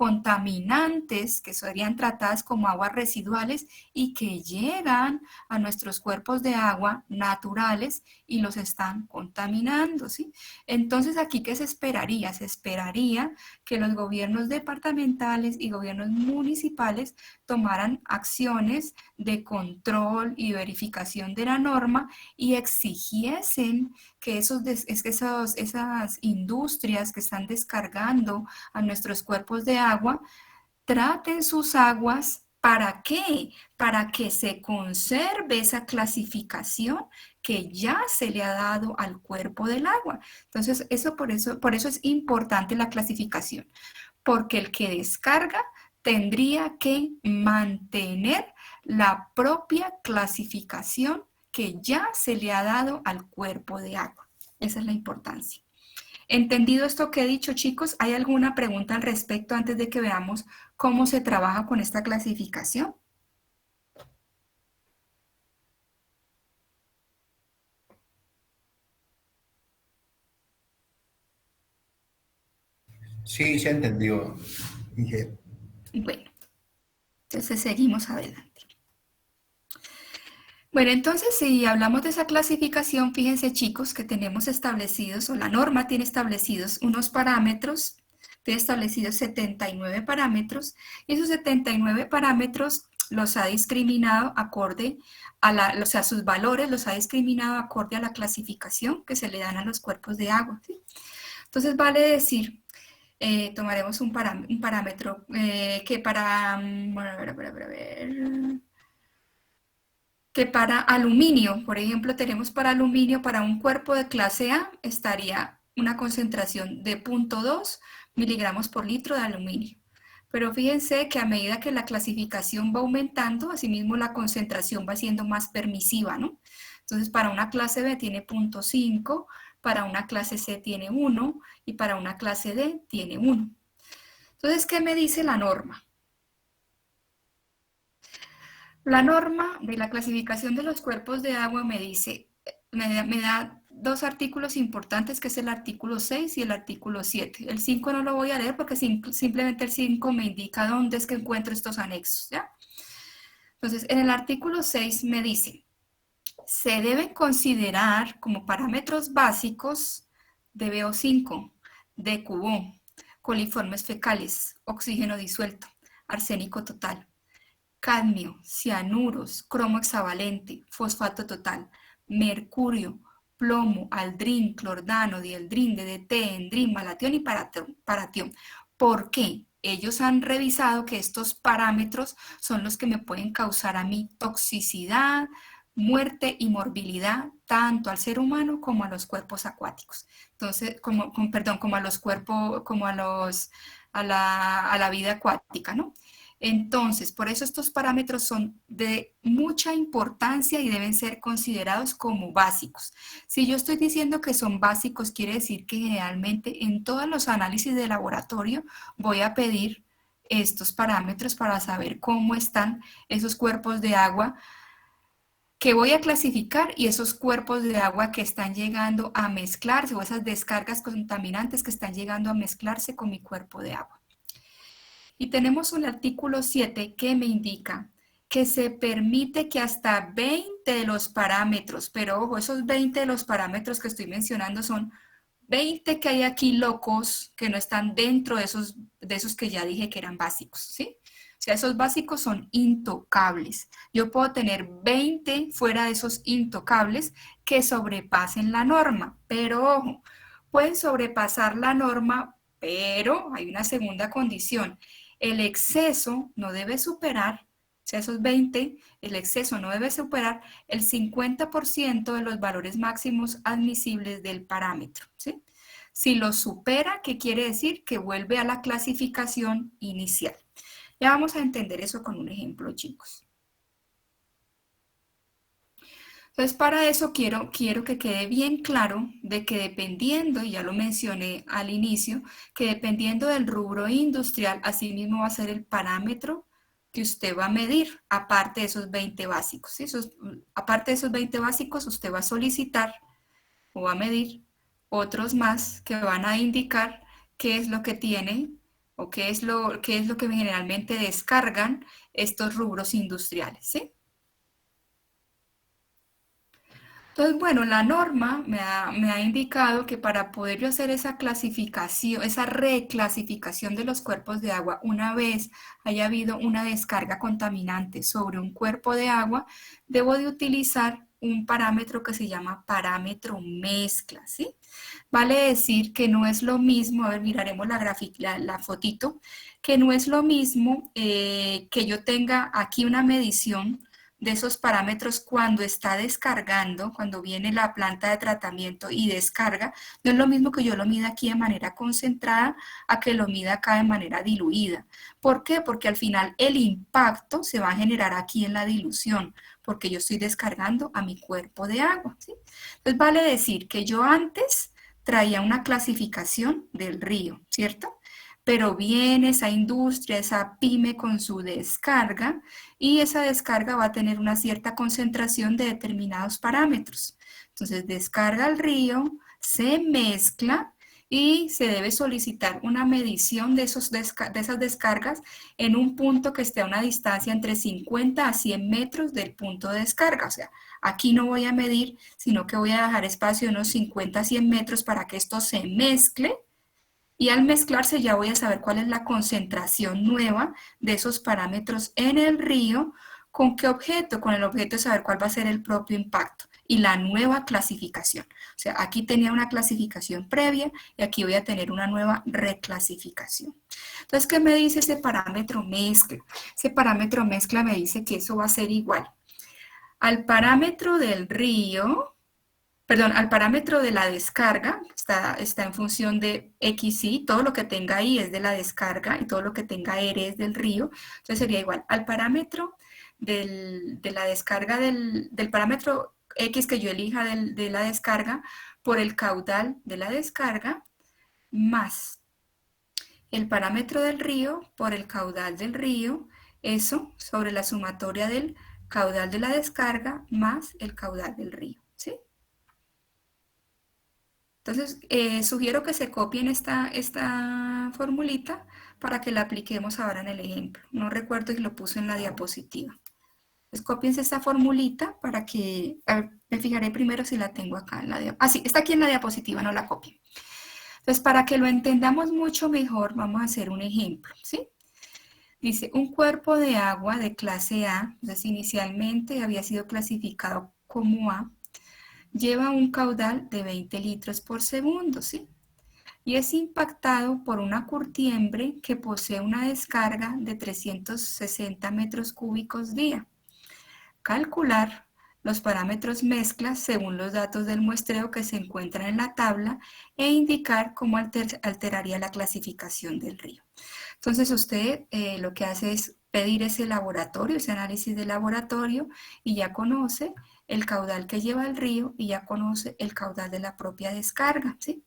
contaminantes que serían tratadas como aguas residuales y que llegan a nuestros cuerpos de agua naturales y los están contaminando, ¿sí? Entonces, ¿aquí qué se esperaría? Se esperaría que los gobiernos departamentales y gobiernos municipales tomaran acciones de control y verificación de la norma y exigiesen que esas industrias que están descargando a nuestros cuerpos de agua traten sus aguas. ¿Para qué? Para que se conserve esa clasificación que ya se le ha dado al cuerpo del agua. Entonces, por eso es importante la clasificación, porque el que descarga tendría que mantener la propia clasificación que ya se le ha dado al cuerpo de agua. Esa es la importancia. Entendido esto que he dicho, chicos, ¿hay alguna pregunta al respecto antes de que veamos cómo se trabaja con esta clasificación? Sí, se entendió, Inge. Bueno, entonces seguimos adelante. Bueno, entonces si hablamos de esa clasificación, fíjense chicos que tenemos establecidos, o la norma tiene establecidos unos parámetros, tiene establecidos 79 parámetros, y esos 79 parámetros los ha discriminado acorde o sea, sus valores los ha discriminado acorde a la clasificación que se le dan a los cuerpos de agua, ¿sí? Entonces vale decir, tomaremos un parámetro que para, bueno, a ver, que para aluminio, por ejemplo, tenemos para aluminio, para un cuerpo de clase A, estaría una concentración de 0,2 miligramos por litro de aluminio. Pero fíjense que a medida que la clasificación va aumentando, asimismo la concentración va siendo más permisiva, ¿no? Entonces, para una clase B tiene 0,5, para una clase C tiene 1 y para una clase D tiene 1. Entonces, ¿qué me dice la norma? La norma de la clasificación de los cuerpos de agua me dice, me da dos artículos importantes, que es el artículo 6 y el artículo 7. El 5 no lo voy a leer porque simplemente el 5 me indica dónde es que encuentro estos anexos, ¿ya? Entonces, en el artículo 6 me dice, se deben considerar como parámetros básicos de BO5, de cubo, coliformes fecales, oxígeno disuelto, arsénico total, cadmio, cianuros, cromo hexavalente, fosfato total, mercurio, plomo, aldrin, clordano, dieldrin, DDT, endrin, malatión y paratión. ¿Por qué? Ellos han revisado que estos parámetros son los que me pueden causar a mí toxicidad, muerte y morbilidad, tanto al ser humano como a los cuerpos acuáticos. Entonces, perdón, como a los cuerpos, como a la vida acuática, ¿no? Entonces, por eso estos parámetros son de mucha importancia y deben ser considerados como básicos. Si yo estoy diciendo que son básicos, quiere decir que generalmente en todos los análisis de laboratorio voy a pedir estos parámetros para saber cómo están esos cuerpos de agua que voy a clasificar y esos cuerpos de agua que están llegando a mezclarse o esas descargas contaminantes que están llegando a mezclarse con mi cuerpo de agua. Y tenemos un artículo 7 que me indica que se permite que hasta 20 de los parámetros, pero ojo, esos 20 de los parámetros que estoy mencionando son 20 que hay aquí locos que no están dentro de esos que ya dije que eran básicos, ¿sí? O sea, esos básicos son intocables. Yo puedo tener 20 fuera de esos intocables que sobrepasen la norma, pero ojo, pueden sobrepasar la norma, pero hay una segunda condición. El exceso no debe superar, o sea, esos 20, el exceso no debe superar el 50% de los valores máximos admisibles del parámetro, ¿sí? Si lo supera, ¿qué quiere decir? Que vuelve a la clasificación inicial. Ya vamos a entender eso con un ejemplo, chicos. Entonces, para eso quiero que quede bien claro de que dependiendo, y ya lo mencioné al inicio, que dependiendo del rubro industrial, así mismo va a ser el parámetro que usted va a medir, aparte de esos 20 básicos. ¿Sí? Aparte de esos 20 básicos, usted va a solicitar o va a medir otros más que van a indicar qué es lo que tiene o qué es lo que generalmente descargan estos rubros industriales, ¿sí? Entonces, bueno, la norma me ha indicado que para poder yo hacer esa clasificación, esa reclasificación de los cuerpos de agua, una vez haya habido una descarga contaminante sobre un cuerpo de agua, debo de utilizar un parámetro que se llama parámetro mezcla, ¿sí? Vale decir que no es lo mismo, a ver, miraremos la fotito, que no es lo mismo que yo tenga aquí una medición de esos parámetros cuando está descargando, cuando viene la planta de tratamiento y descarga, no es lo mismo que yo lo mida aquí de manera concentrada a que lo mida acá de manera diluida. ¿Por qué? Porque al final el impacto se va a generar aquí en la dilución, porque yo estoy descargando a mi cuerpo de agua, ¿sí? Entonces vale decir que yo antes traía una clasificación del río, ¿cierto? Pero viene esa industria, esa pyme con su descarga y esa descarga va a tener una cierta concentración de determinados parámetros. Entonces descarga al río, se mezcla y se debe solicitar una medición de esas descargas en un punto que esté a una distancia entre 50 a 100 metros del punto de descarga. O sea, aquí no voy a medir, sino que voy a dejar espacio de unos 50 a 100 metros para que esto se mezcle y al mezclarse ya voy a saber cuál es la concentración nueva de esos parámetros en el río. ¿Con qué objeto? Con el objeto de saber cuál va a ser el propio impacto y la nueva clasificación. O sea, aquí tenía una clasificación previa y aquí voy a tener una nueva reclasificación. Entonces, ¿qué me dice ese parámetro mezcla? Ese parámetro mezcla me dice que eso va a ser igual al parámetro del río, perdón, al parámetro de la descarga, está en función de XY, todo lo que tenga ahí es de la descarga y todo lo que tenga R es del río, entonces sería igual al parámetro de la descarga del parámetro X que yo elija de la descarga por el caudal de la descarga más el parámetro del río por el caudal del río, eso sobre la sumatoria del caudal de la descarga más el caudal del río, ¿sí? Entonces, sugiero que se copien esta formulita para que la apliquemos ahora en el ejemplo. No recuerdo si lo puse en la diapositiva. Entonces, cópiense esta formulita para que, a ver, me fijaré primero si la tengo acá en la diapositiva. Ah, sí, está aquí en la diapositiva, no la copien. Entonces, para que lo entendamos mucho mejor, vamos a hacer un ejemplo, ¿sí? Dice, un cuerpo de agua de clase A, entonces inicialmente había sido clasificado como A, lleva un caudal de 20 litros por segundo, ¿sí? Y es impactado por una curtiembre que posee una descarga de 360 metros cúbicos día. Calcular los parámetros mezcla según los datos del muestreo que se encuentran en la tabla e indicar cómo alteraría la clasificación del río. Entonces usted lo que hace es pedir ese laboratorio, ese análisis de laboratorio y ya conoce el caudal que lleva el río y ya conoce el caudal de la propia descarga, ¿sí?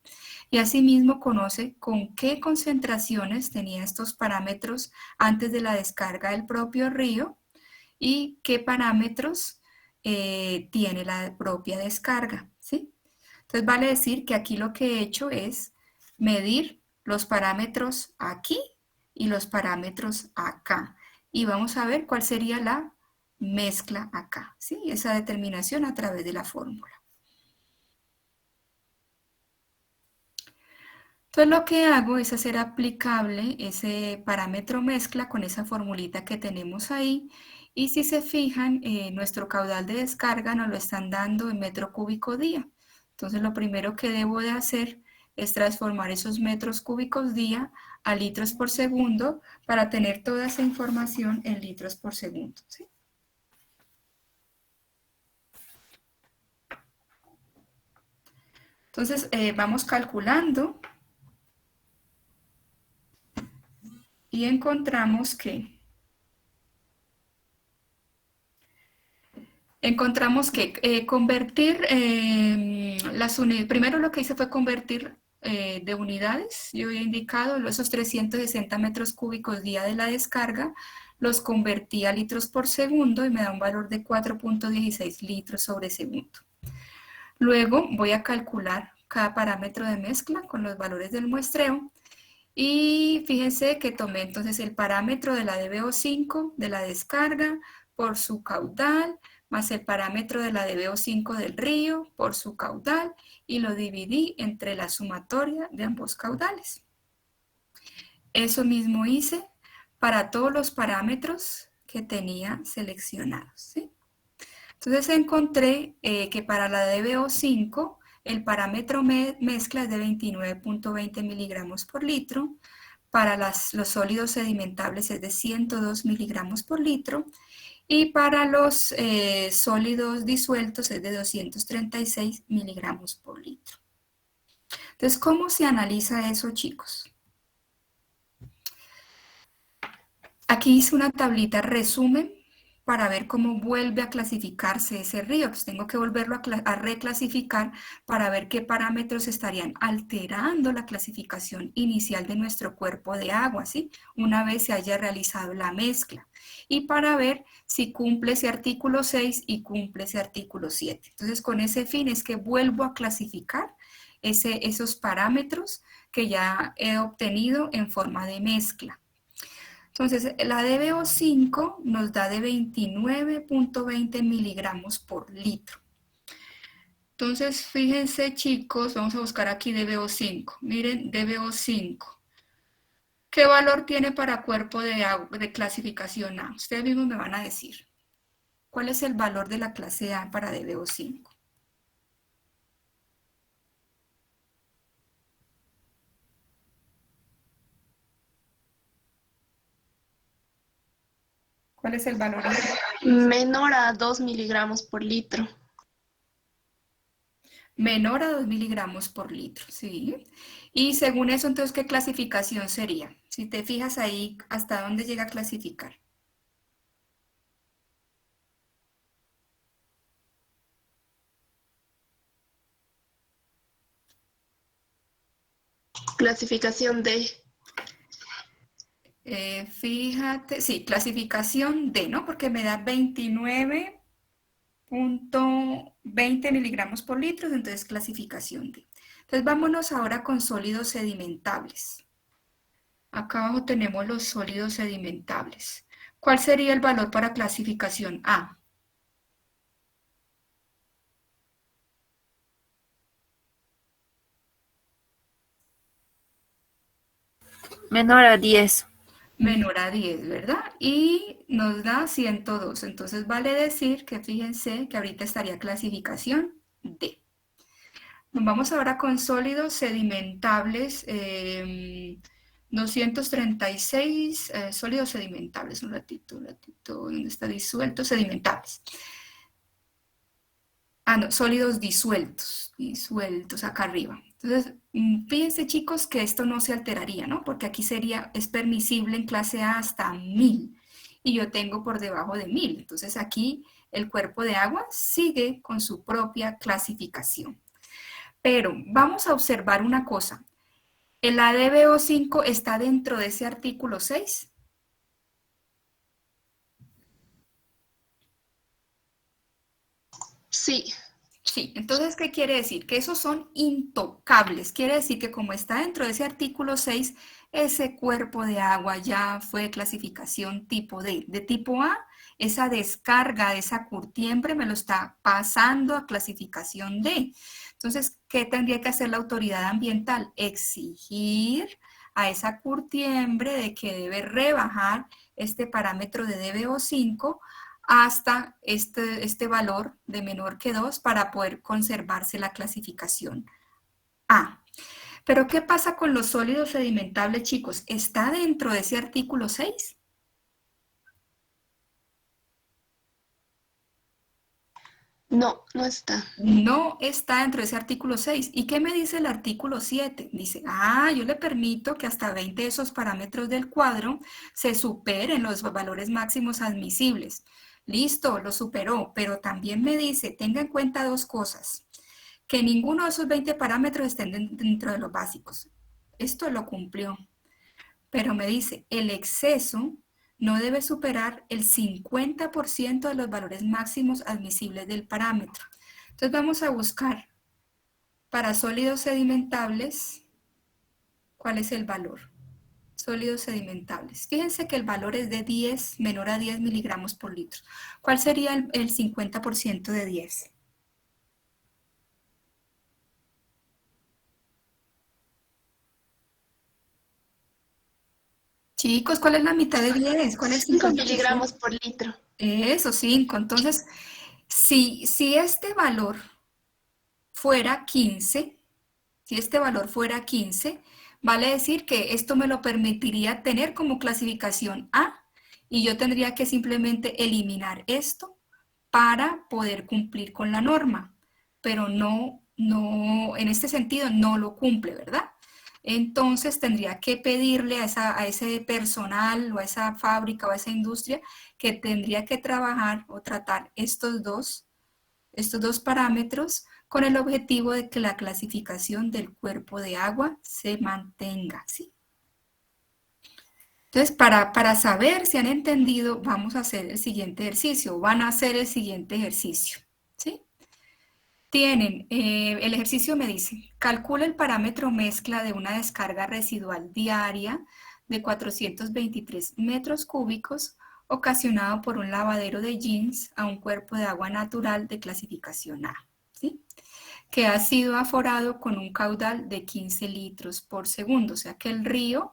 Y asimismo conoce con qué concentraciones tenía estos parámetros antes de la descarga del propio río y qué parámetros tiene la propia descarga, ¿sí? Entonces vale decir que aquí lo que he hecho es medir los parámetros aquí y los parámetros acá. Y vamos a ver cuál sería la mezcla acá, ¿sí? Esa determinación a través de la fórmula. Entonces lo que hago es hacer aplicable ese parámetro mezcla con esa formulita que tenemos ahí. Y si se fijan, nuestro caudal de descarga nos lo están dando en metro cúbico día. Entonces lo primero que debo de hacer es transformar esos metros cúbicos día a litros por segundo para tener toda esa información en litros por segundo, ¿sí? Entonces vamos calculando y encontramos que convertir las unidades, primero lo que hice fue convertir de unidades, yo había indicado esos 360 metros cúbicos día de la descarga, los convertí a litros por segundo y me da un valor de 4.16 litros sobre segundo. Luego voy a calcular cada parámetro de mezcla con los valores del muestreo Y fíjense que tomé entonces el parámetro de la DBO5 de la descarga por su caudal, más el parámetro de la DBO5 del río por su caudal, y lo dividí entre la sumatoria de ambos caudales. Eso mismo hice para todos los parámetros que tenía seleccionados, ¿sí? Entonces encontré que para la DBO5 el parámetro mezcla es de 29.20 miligramos por litro, para los sólidos sedimentables es de 102 miligramos por litro, y para los sólidos disueltos es de 236 miligramos por litro. Entonces, ¿cómo se analiza eso, chicos? Aquí hice una tablita resumen para ver cómo vuelve a clasificarse ese río. Pues tengo que volverlo a reclasificar para ver qué parámetros estarían alterando la clasificación inicial de nuestro cuerpo de agua, ¿sí? Una vez se haya realizado la mezcla. Y para ver si cumple ese artículo 6 y cumple ese artículo 7. Entonces, con ese fin es que vuelvo a clasificar esos parámetros que ya he obtenido en forma de mezcla. Entonces, la DBO5 nos da de 29.20 miligramos por litro. Entonces, fíjense, chicos, vamos a buscar aquí DBO5. Miren, DBO5. ¿Qué valor tiene para cuerpo de clasificación A? Ustedes mismos me van a decir. ¿Cuál es el valor de la clase A para DBO5? ¿Cuál es el valor? Menor a 2 miligramos por litro. Menor a 2 miligramos por litro, ¿sí? Y según eso, entonces, ¿qué clasificación sería? Si te fijas ahí, ¿hasta dónde llega a clasificar? Clasificación D. Fíjate, sí, clasificación D, ¿no? Porque me da 29.20 miligramos por litro, entonces clasificación D. Entonces vámonos ahora con sólidos sedimentables. Acá abajo tenemos los sólidos sedimentables. ¿Cuál sería el valor para clasificación A? Menor a 10. Menor a 10, ¿verdad? Y nos da 102. Entonces vale decir que fíjense que ahorita estaría clasificación D. Nos vamos ahora con sólidos sedimentables. 236 sólidos sedimentables. Un ratito, ¿dónde está disuelto? Sedimentables. Ah, no, sólidos disueltos acá arriba. Entonces, fíjense chicos que esto no se alteraría, ¿no? Porque aquí es permisible en clase A hasta 1000 y yo tengo por debajo de 1000. Entonces aquí el cuerpo de agua sigue con su propia clasificación. Pero vamos a observar una cosa. ¿El ADBO5 está dentro de ese artículo 6? Sí. Sí, entonces, ¿qué quiere decir? Que esos son intocables. Quiere decir que como está dentro de ese artículo 6, ese cuerpo de agua ya fue de clasificación tipo D. De tipo A, esa descarga de esa curtiembre me lo está pasando a clasificación D. Entonces, ¿qué tendría que hacer la autoridad ambiental? Exigir a esa curtiembre de que debe rebajar este parámetro de DBO5 hasta este valor de menor que 2 para poder conservarse la clasificación A. Pero ¿qué pasa con los sólidos sedimentables, chicos? ¿Está dentro de ese artículo 6? No, no está. No está dentro de ese artículo 6. ¿Y qué me dice el artículo 7? Dice, yo le permito que hasta 20 de esos parámetros del cuadro se superen los valores máximos admisibles. Listo, lo superó, pero también me dice, tenga en cuenta dos cosas, que ninguno de esos 20 parámetros estén dentro de los básicos. Esto lo cumplió, pero me dice, el exceso no debe superar el 50% de los valores máximos admisibles del parámetro. Entonces vamos a buscar para sólidos sedimentables, ¿cuál es el valor? Sólidos sedimentables. Fíjense que el valor es de 10, menor a 10 miligramos por litro. ¿Cuál sería el 50% de 10? Chicos, ¿cuál es la mitad de 10? ¿Cuál es el 5 50%? miligramos por litro. Eso, 5. Entonces, si este valor fuera 15, si este valor fuera 15, vale decir que esto me lo permitiría tener como clasificación A y yo tendría que simplemente eliminar esto para poder cumplir con la norma, pero no, en este sentido no lo cumple, ¿verdad? Entonces tendría que pedirle a ese personal o a esa fábrica o a esa industria que tendría que trabajar o tratar estos dos parámetros con el objetivo de que la clasificación del cuerpo de agua se mantenga, ¿sí? Entonces, para saber si han entendido, vamos a hacer el siguiente ejercicio, van a hacer el siguiente ejercicio, ¿sí? Tienen, el ejercicio me dice, calcula el parámetro mezcla de una descarga residual diaria de 423 metros cúbicos ocasionado por un lavadero de jeans a un cuerpo de agua natural de clasificación A, ¿sí? Que ha sido aforado con un caudal de 15 litros por segundo, o sea que el río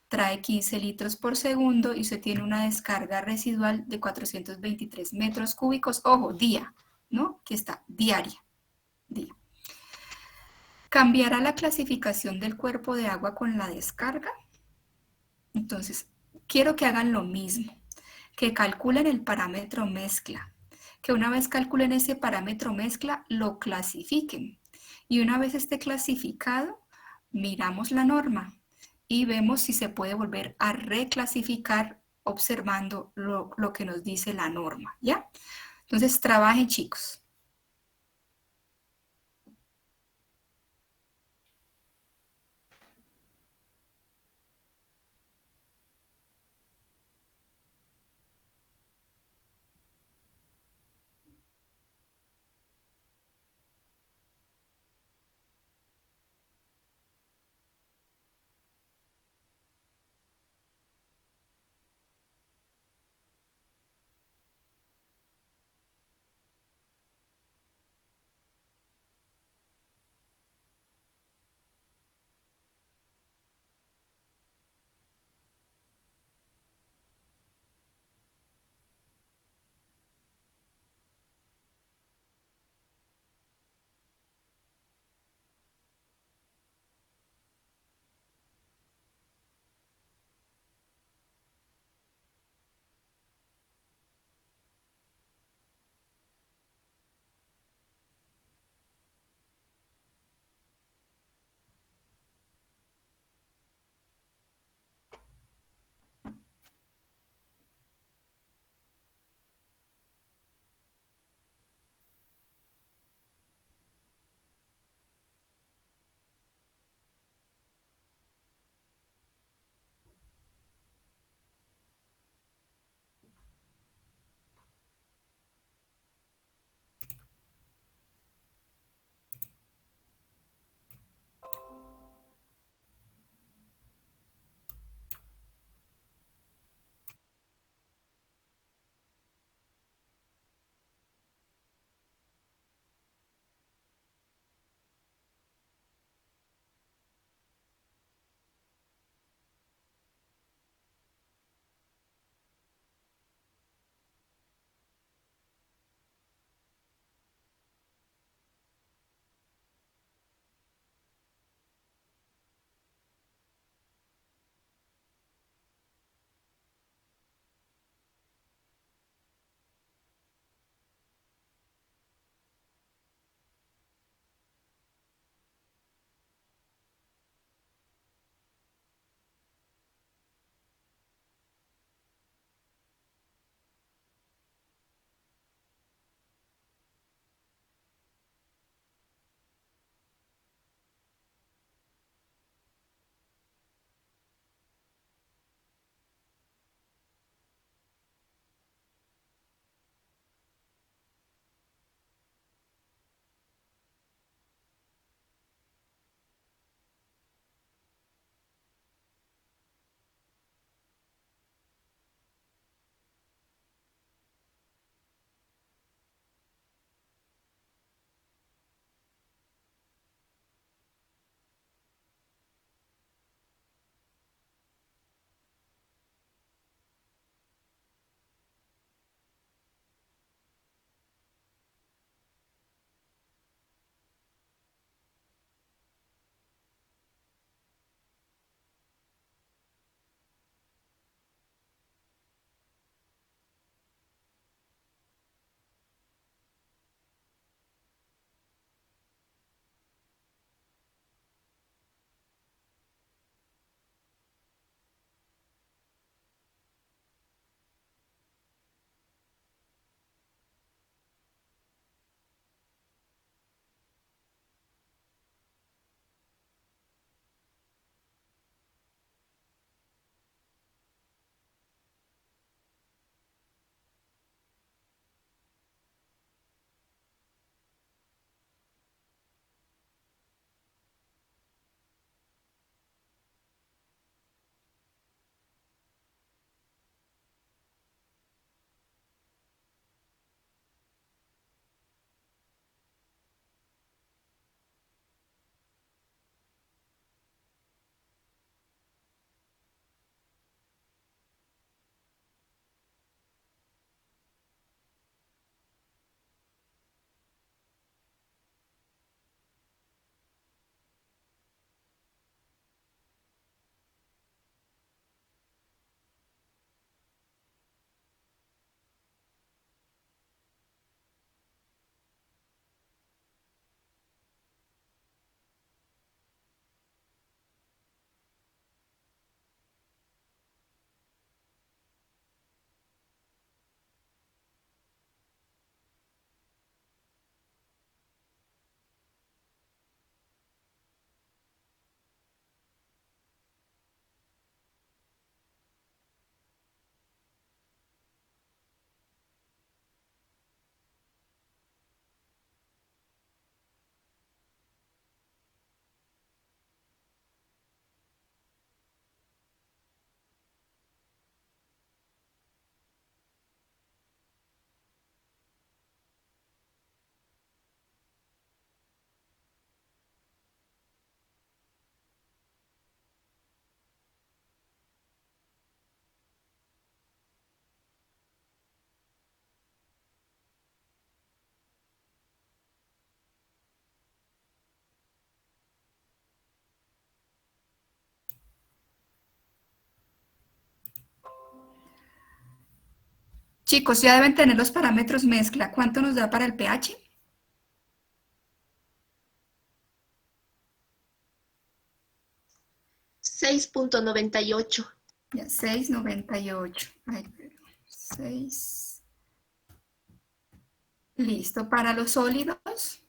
trae 15 litros por segundo y se tiene una descarga residual de 423 metros cúbicos, ojo, día, ¿no? Que está diaria, día. ¿Cambiará la clasificación del cuerpo de agua con la descarga? Entonces, quiero que hagan lo mismo, que calculen el parámetro mezcla, que una vez calculen ese parámetro mezcla, lo clasifiquen. Y una vez esté clasificado, miramos la norma y vemos si se puede volver a reclasificar observando lo que nos dice la norma, ¿ya? Entonces, trabajen, chicos. Chicos, ya deben tener los parámetros mezcla. ¿Cuánto nos da para el pH? 6.98. Ya, 6,98. Ay, 6. Listo. Para los sólidos.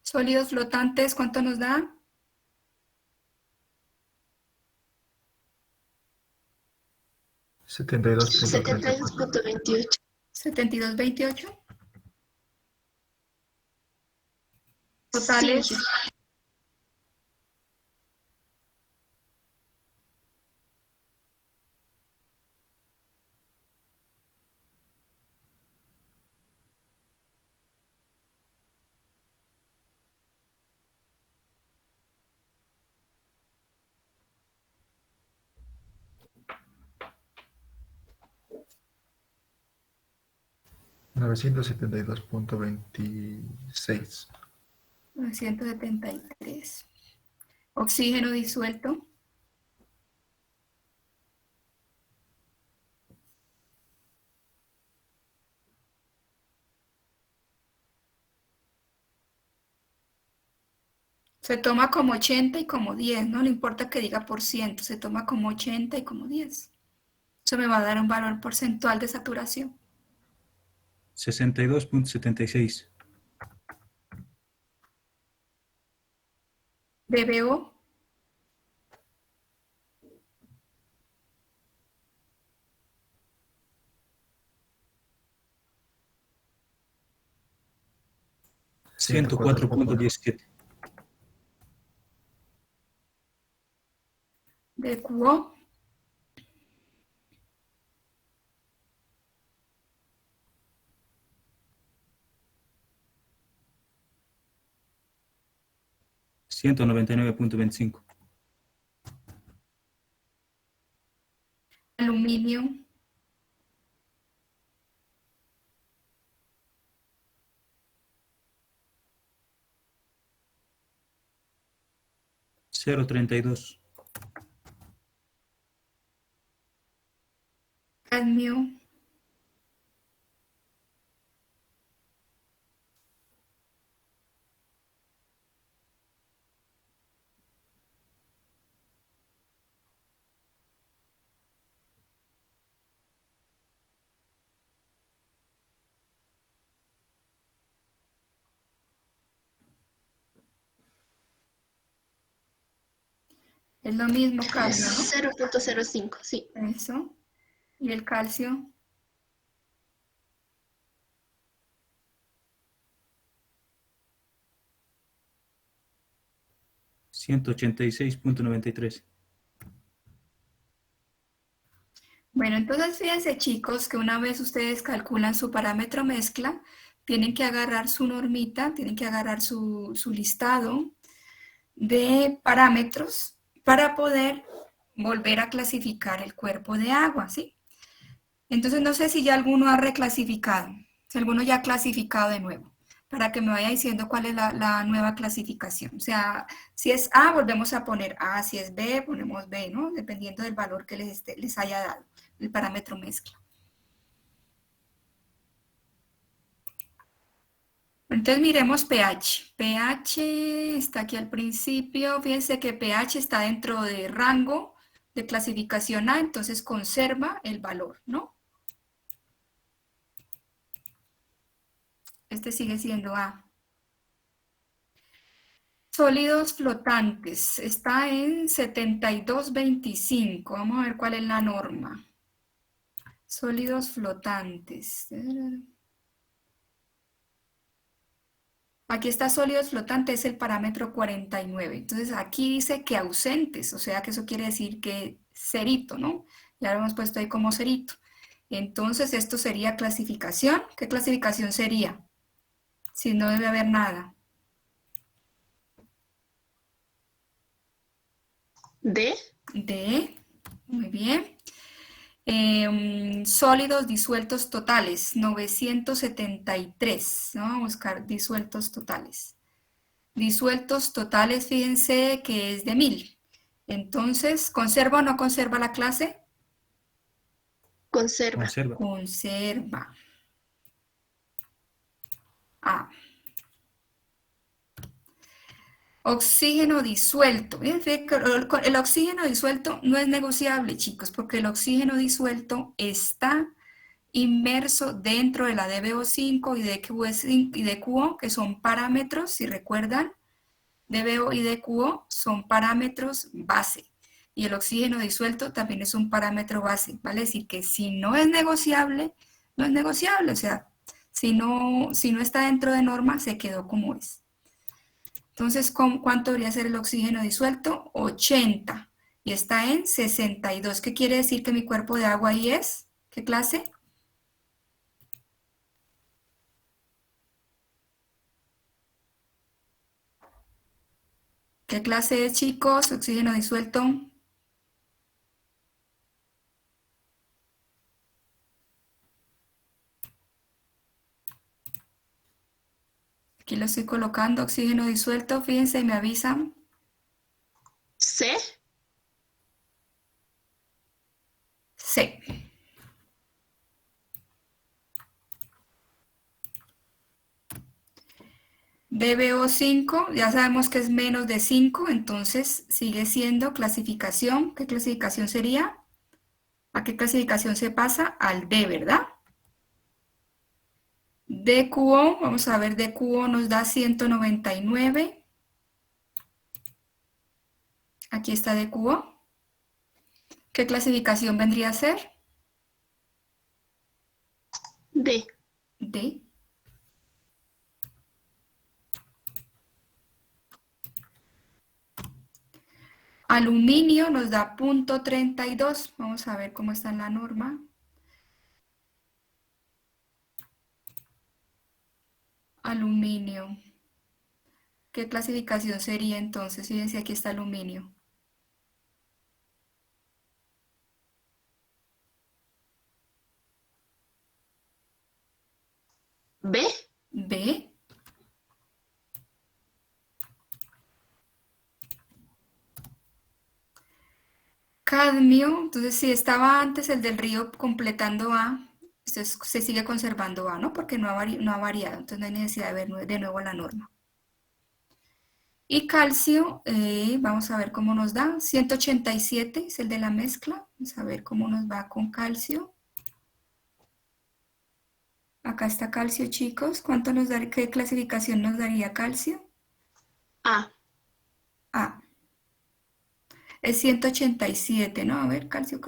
Sólidos flotantes, ¿cuánto nos da? 72.34. 72.28. 72,28. Sí, Totales. sí. $972.26. 973. Oxígeno disuelto. Se toma como 80 y como 10, no le importa que diga por ciento, se toma como 80 y como 10. Eso me va a dar un valor porcentual de saturación. 62.76. DBO. Ciento cuatro punto 17. DQO. Ciento 99.25. Aluminio. Cero 32. Cadmio. Es lo mismo cadmio, ¿no? 0.05, sí. Eso. Y el calcio. 186.93. Bueno, entonces fíjense chicos que una vez ustedes calculan su parámetro mezcla, tienen que agarrar su normita, tienen que agarrar su listado de parámetros para poder volver a clasificar el cuerpo de agua, ¿sí? Entonces no sé si ya alguno ha reclasificado, si alguno ya ha clasificado de nuevo, para que me vaya diciendo cuál es la nueva clasificación. O sea, si es A, volvemos a poner A, si es B, ponemos B, ¿no? Dependiendo del valor que les haya dado el parámetro mezcla. Entonces miremos pH. pH está aquí al principio. Fíjense que pH está dentro de rango de clasificación A, entonces conserva el valor, ¿no? Este sigue siendo A. Sólidos flotantes. Está en 72,25. Vamos a ver cuál es la norma. Sólidos flotantes. Aquí está sólidos flotantes, es el parámetro 49. Entonces aquí dice que ausentes, o sea que eso quiere decir que cerito, ¿no? Ya lo hemos puesto ahí como cerito. Entonces esto sería clasificación. ¿Qué clasificación sería? Si no debe haber nada. D. D. Muy bien. Sólidos disueltos totales, 973. ¿No? Vamos a buscar disueltos totales. Disueltos totales, fíjense que es de 1000. Entonces, ¿conserva o no conserva la clase? Conserva. Conserva. Conserva. A. Oxígeno disuelto. Fíjense que el oxígeno disuelto no es negociable, chicos, porque el oxígeno disuelto está inmerso dentro de la DBO5 y DQO, que son parámetros, si recuerdan, DBO y DQO son parámetros base. Y el oxígeno disuelto también es un parámetro base, ¿vale? Es decir, que si no es negociable, no es negociable. O sea, si no está dentro de norma, se quedó como es. Entonces, ¿cuánto debería ser el oxígeno disuelto? 80. Y está en 62. ¿Qué quiere decir que mi cuerpo de agua ahí es? ¿Qué clase? ¿Qué clase es, chicos? Oxígeno disuelto. Aquí lo estoy colocando, oxígeno disuelto. Fíjense, me avisan. C. C. DBO5, ya sabemos que es menos de 5, entonces sigue siendo clasificación. ¿Qué clasificación sería? ¿A qué clasificación se pasa? Al D, ¿verdad? DQO, vamos a ver, DQO nos da 199. Aquí está DQO. ¿Qué clasificación vendría a ser? D. D. Aluminio nos da 0.32. Vamos a ver cómo está en la norma. Aluminio. ¿Qué clasificación sería entonces? Fíjense, aquí está aluminio. B. B. Cadmio, entonces si estaba antes el del río completando A, entonces se sigue conservando A, ¿no? Porque no ha variado, entonces no hay necesidad de ver de nuevo la norma. Y calcio, vamos a ver cómo nos da. 187 es el de la mezcla. Vamos a ver cómo nos va con calcio. Acá está calcio, chicos. ¿Cuánto nos daría? ¿Qué clasificación nos daría calcio? A. A. Es 187, ¿no? A ver, calcio.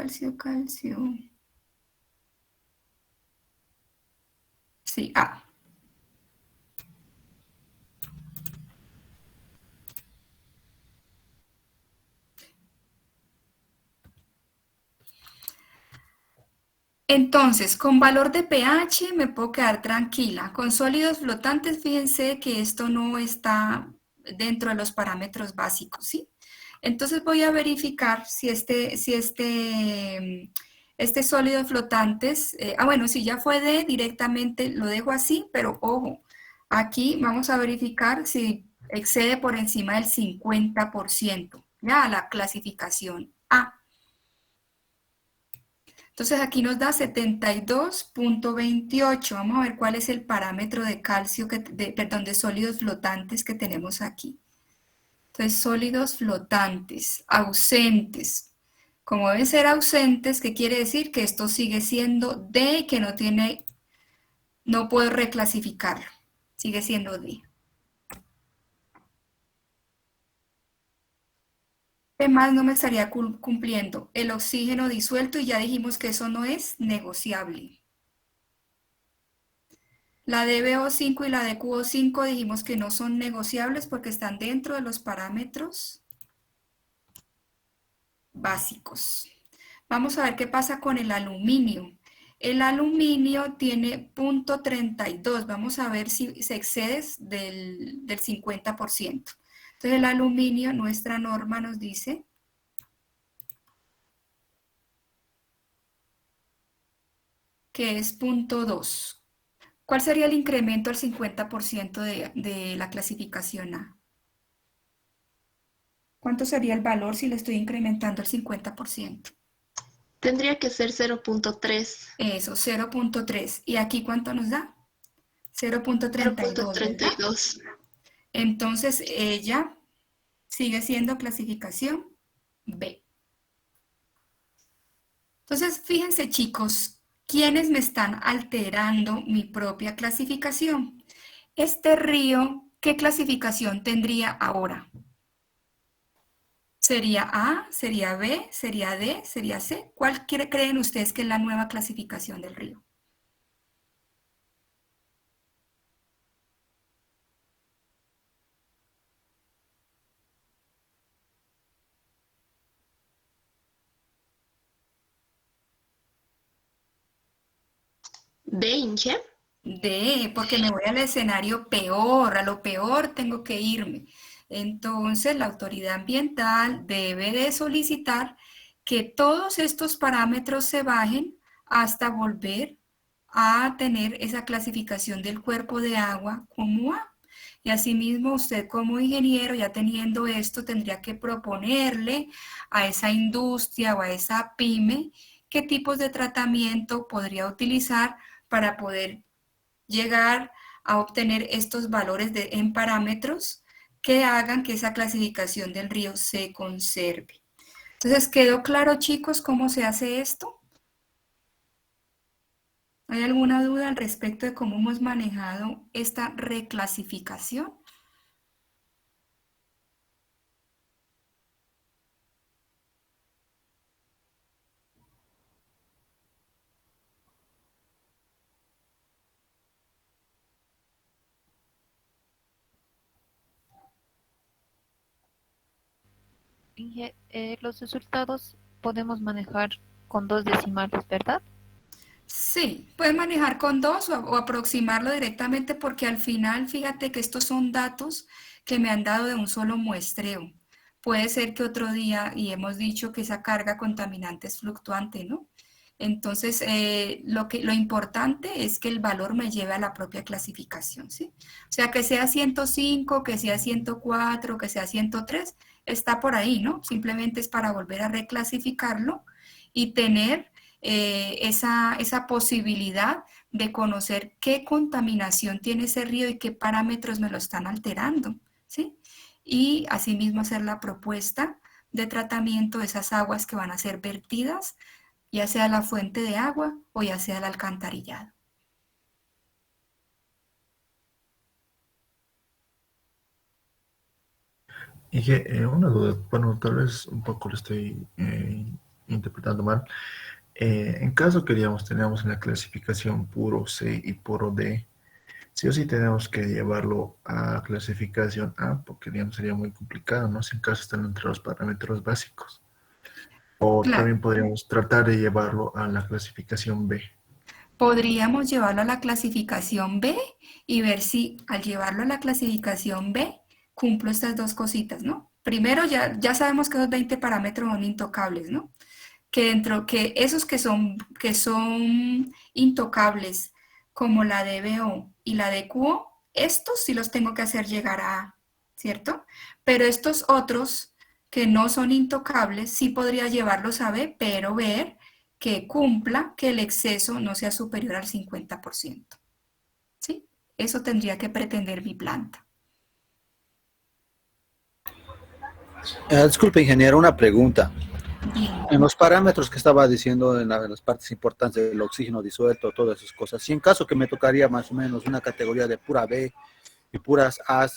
Sí, A. Entonces, con valor de pH me puedo quedar tranquila. Con sólidos flotantes, fíjense que esto no está dentro de los parámetros básicos, ¿sí? Entonces voy a verificar si este sólido flotantes, bueno, si ya fue D, directamente lo dejo así, pero ojo, aquí vamos a verificar si excede por encima del 50%, ya la clasificación A. Entonces aquí nos da 72.28. Vamos a ver cuál es el parámetro de calcio, perdón, de sólidos flotantes que tenemos aquí. Entonces, sólidos flotantes, ausentes. Como deben ser ausentes, ¿qué quiere decir? Que esto sigue siendo D y que no puedo reclasificarlo. Sigue siendo D. ¿Qué más no me estaría cumpliendo? El oxígeno disuelto, y ya dijimos que eso no es negociable. La DBO5 y la DQO5 dijimos que no son negociables porque están dentro de los parámetros básicos. Vamos a ver qué pasa con el aluminio. El aluminio tiene 0.32. Vamos a ver si se excede del 50%. Entonces el aluminio, nuestra norma nos dice que es punto 2. ¿Cuál sería el incremento al 50% de la clasificación A? ¿Cuánto sería el valor si le estoy incrementando el 50%? Tendría que ser 0.3. Eso, 0.3. ¿Y aquí cuánto nos da? 0.32, ¿verdad? 0.32. Entonces ella sigue siendo clasificación B. Entonces, fíjense chicos, ¿quiénes me están alterando mi propia clasificación? Este río, ¿qué clasificación tendría ahora? ¿Sería A? ¿Sería B? ¿Sería D? ¿Sería C? ¿Cuál creen ustedes que es la nueva clasificación del río? ¿D, Inge? D, porque me voy al escenario peor, a lo peor tengo que irme. Entonces, la autoridad ambiental debe de solicitar que todos estos parámetros se bajen hasta volver a tener esa clasificación del cuerpo de agua como A. Y asimismo, usted como ingeniero, ya teniendo esto, tendría que proponerle a esa industria o a esa pyme qué tipos de tratamiento podría utilizar para poder llegar a obtener estos valores en parámetros que hagan que esa clasificación del río se conserve. Entonces, ¿quedó claro, chicos, cómo se hace esto? ¿Hay alguna duda al respecto de cómo hemos manejado esta reclasificación? Inge, los resultados podemos manejar con 2 decimales, ¿verdad? Sí, puedes manejar con dos o aproximarlo directamente porque al final, fíjate que estos son datos que me han dado de un solo muestreo. Puede ser que otro día, y hemos dicho que esa carga contaminante es fluctuante, ¿no? Entonces, lo importante es que el valor me lleve a la propia clasificación, ¿sí? O sea, que sea 105, que sea 104, que sea 103, está por ahí, ¿no? Simplemente es para volver a reclasificarlo y tener esa posibilidad de conocer qué contaminación tiene ese río y qué parámetros me lo están alterando, ¿sí? Y asimismo hacer la propuesta de tratamiento de esas aguas que van a ser vertidas, ya sea la fuente de agua o ya sea el alcantarillado. Y que una duda, bueno, tal vez un poco lo estoy interpretando mal. En caso que, digamos, tenemos en la clasificación puro C y puro D, sí o sí tenemos que llevarlo a clasificación A, porque, digamos, sería muy complicado, ¿no? Si en caso están entre los parámetros básicos. O Claro, también podríamos tratar de llevarlo a la clasificación B. podríamos llevarlo a la clasificación B y ver si al llevarlo a la clasificación B cumplo estas dos cositas, ¿no? Primero, ya sabemos que los 20 parámetros son intocables, ¿no? Que esos que son intocables, como la DBO y la DQO, estos sí los tengo que hacer llegar a A, ¿cierto? Pero estos otros que no son intocables, sí podría llevarlos a B, pero ver que cumpla que el exceso no sea superior al 50%, ¿sí? Eso tendría que pretender mi planta. Disculpe, ingeniero, una pregunta. Bien. En los parámetros que estaba diciendo, en las partes importantes del oxígeno disuelto, todas esas cosas, si en caso que me tocaría más o menos una categoría de pura B y puras A,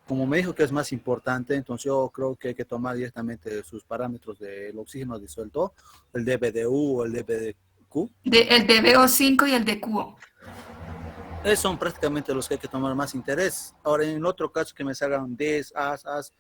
como me dijo que es más importante, entonces yo creo que hay que tomar directamente sus parámetros del oxígeno disuelto, el DBDU o el DBDQ. El DBO5 y el DQO. Esos son prácticamente los que hay que tomar más interés. Ahora, en el otro caso que me salgan Ds, As,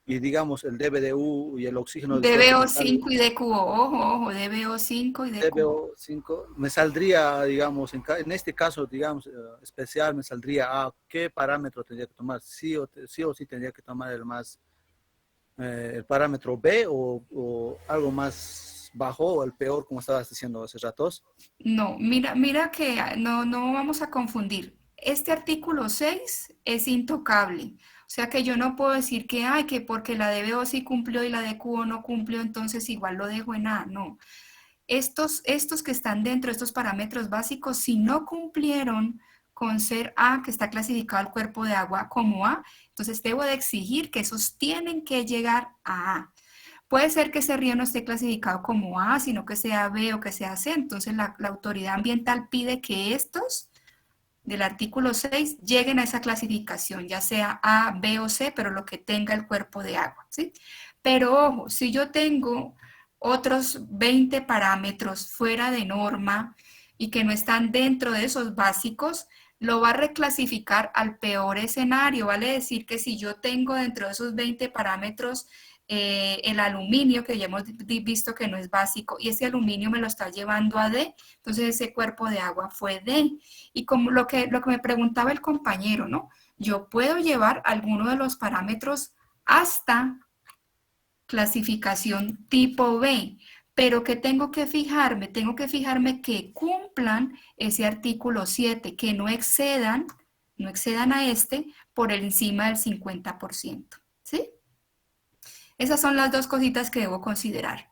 y digamos el DBDU y el oxígeno disuelto, DBO5 y DQO, ojo, DBO5 y DQO. DBO5, me saldría, digamos, en este caso, digamos, especial, me saldría a qué parámetro tendría que tomar. Sí o sí tendría que tomar el parámetro B o algo más bajo o el peor, como estabas diciendo hace ratos? No, mira que no vamos a confundir. Este artículo 6 es intocable. O sea que yo no puedo decir que, ay, que porque la DBO sí cumplió y la DQO no cumplió, entonces igual lo dejo en A. No. Estos que están dentro de estos parámetros básicos, si no cumplieron con ser A, que está clasificado el cuerpo de agua como A, entonces debo de exigir que esos tienen que llegar a A. Puede ser que ese río no esté clasificado como A, sino que sea B o que sea C. Entonces la autoridad ambiental pide que estos del artículo 6 lleguen a esa clasificación, ya sea A, B o C, pero lo que tenga el cuerpo de agua, ¿sí? Pero ojo, si yo tengo otros 20 parámetros fuera de norma y que no están dentro de esos básicos, lo va a reclasificar al peor escenario. Vale decir que si yo tengo dentro de esos 20 parámetros el aluminio, que ya hemos visto que no es básico, y ese aluminio me lo está llevando a D, entonces ese cuerpo de agua fue D. Y como lo que me preguntaba el compañero, ¿no? Yo puedo llevar alguno de los parámetros hasta clasificación tipo B, pero ¿qué tengo que fijarme? Tengo que fijarme que cumplan ese artículo 7, que no excedan a este por encima del 50%, ¿sí? Esas son las dos cositas que debo considerar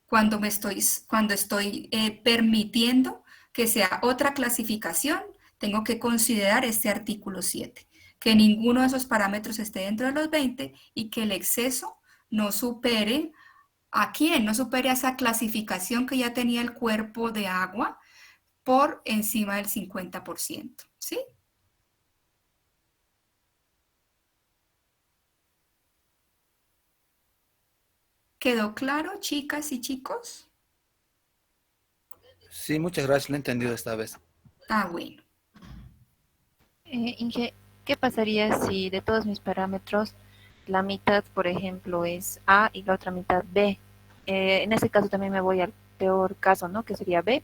cuando estoy permitiendo que sea otra clasificación. Tengo que considerar este artículo 7, que ninguno de esos parámetros esté dentro de los 20 y que el exceso no supere ¿a quién? No supere a esa clasificación que ya tenía el cuerpo de agua por encima del 50%, ¿sí? ¿Quedó claro, chicas y chicos? Sí, muchas gracias, lo he entendido esta vez. Ah, bueno. Inge, ¿qué pasaría si de todos mis parámetros la mitad, por ejemplo, es A y la otra mitad B? En ese caso también me voy al peor caso, ¿no? Que sería B.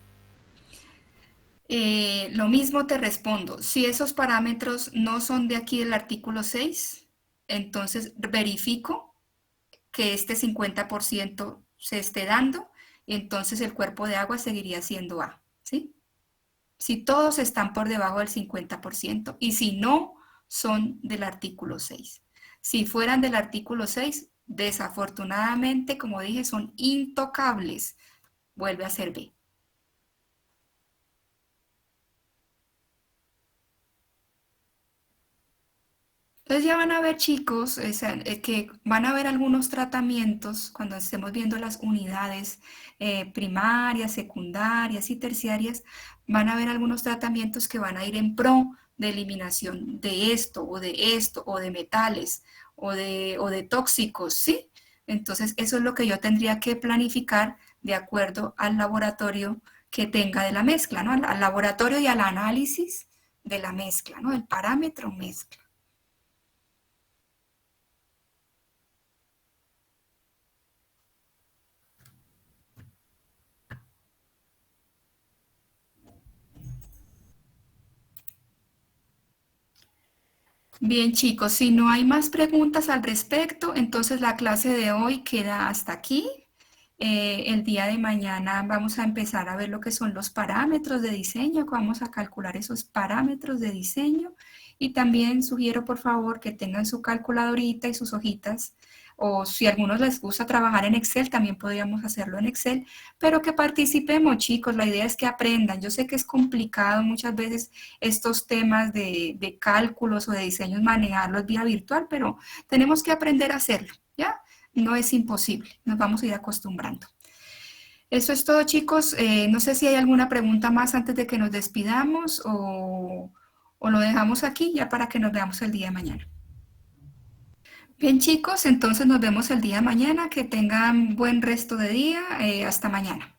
Lo mismo te respondo. Si esos parámetros no son de aquí del artículo 6, entonces verifico que este 50% se esté dando, y entonces el cuerpo de agua seguiría siendo A, ¿sí? Si todos están por debajo del 50% y si no son del artículo 6. Si fueran del artículo 6, desafortunadamente, como dije, son intocables. Vuelve a ser B. Entonces ya van a ver, chicos, que van a ver algunos tratamientos cuando estemos viendo las unidades primarias, secundarias y terciarias. Van a ver algunos tratamientos que van a ir en pro de eliminación de esto o de metales o de tóxicos, ¿sí? Entonces eso es lo que yo tendría que planificar de acuerdo al laboratorio que tenga de la mezcla, ¿no? Al laboratorio y al análisis de la mezcla, ¿no? El parámetro mezcla. Bien, chicos, si no hay más preguntas al respecto, entonces la clase de hoy queda hasta aquí. El día de mañana vamos a empezar a ver lo que son los parámetros de diseño, vamos a calcular esos parámetros de diseño, y también sugiero por favor que tengan su calculadorita y sus hojitas, o si a algunos les gusta trabajar en Excel, también podríamos hacerlo en Excel, pero que participemos, chicos. La idea es que aprendan. Yo sé que es complicado muchas veces estos temas de cálculos o de diseños manejarlos vía virtual, pero tenemos que aprender a hacerlo, ¿ya? No es imposible, nos vamos a ir acostumbrando. Eso es todo, chicos. No sé si hay alguna pregunta más antes de que nos despidamos o lo dejamos aquí ya para que nos veamos el día de mañana. Bien, chicos, entonces nos vemos el día de mañana. Que tengan buen resto de día. Hasta mañana.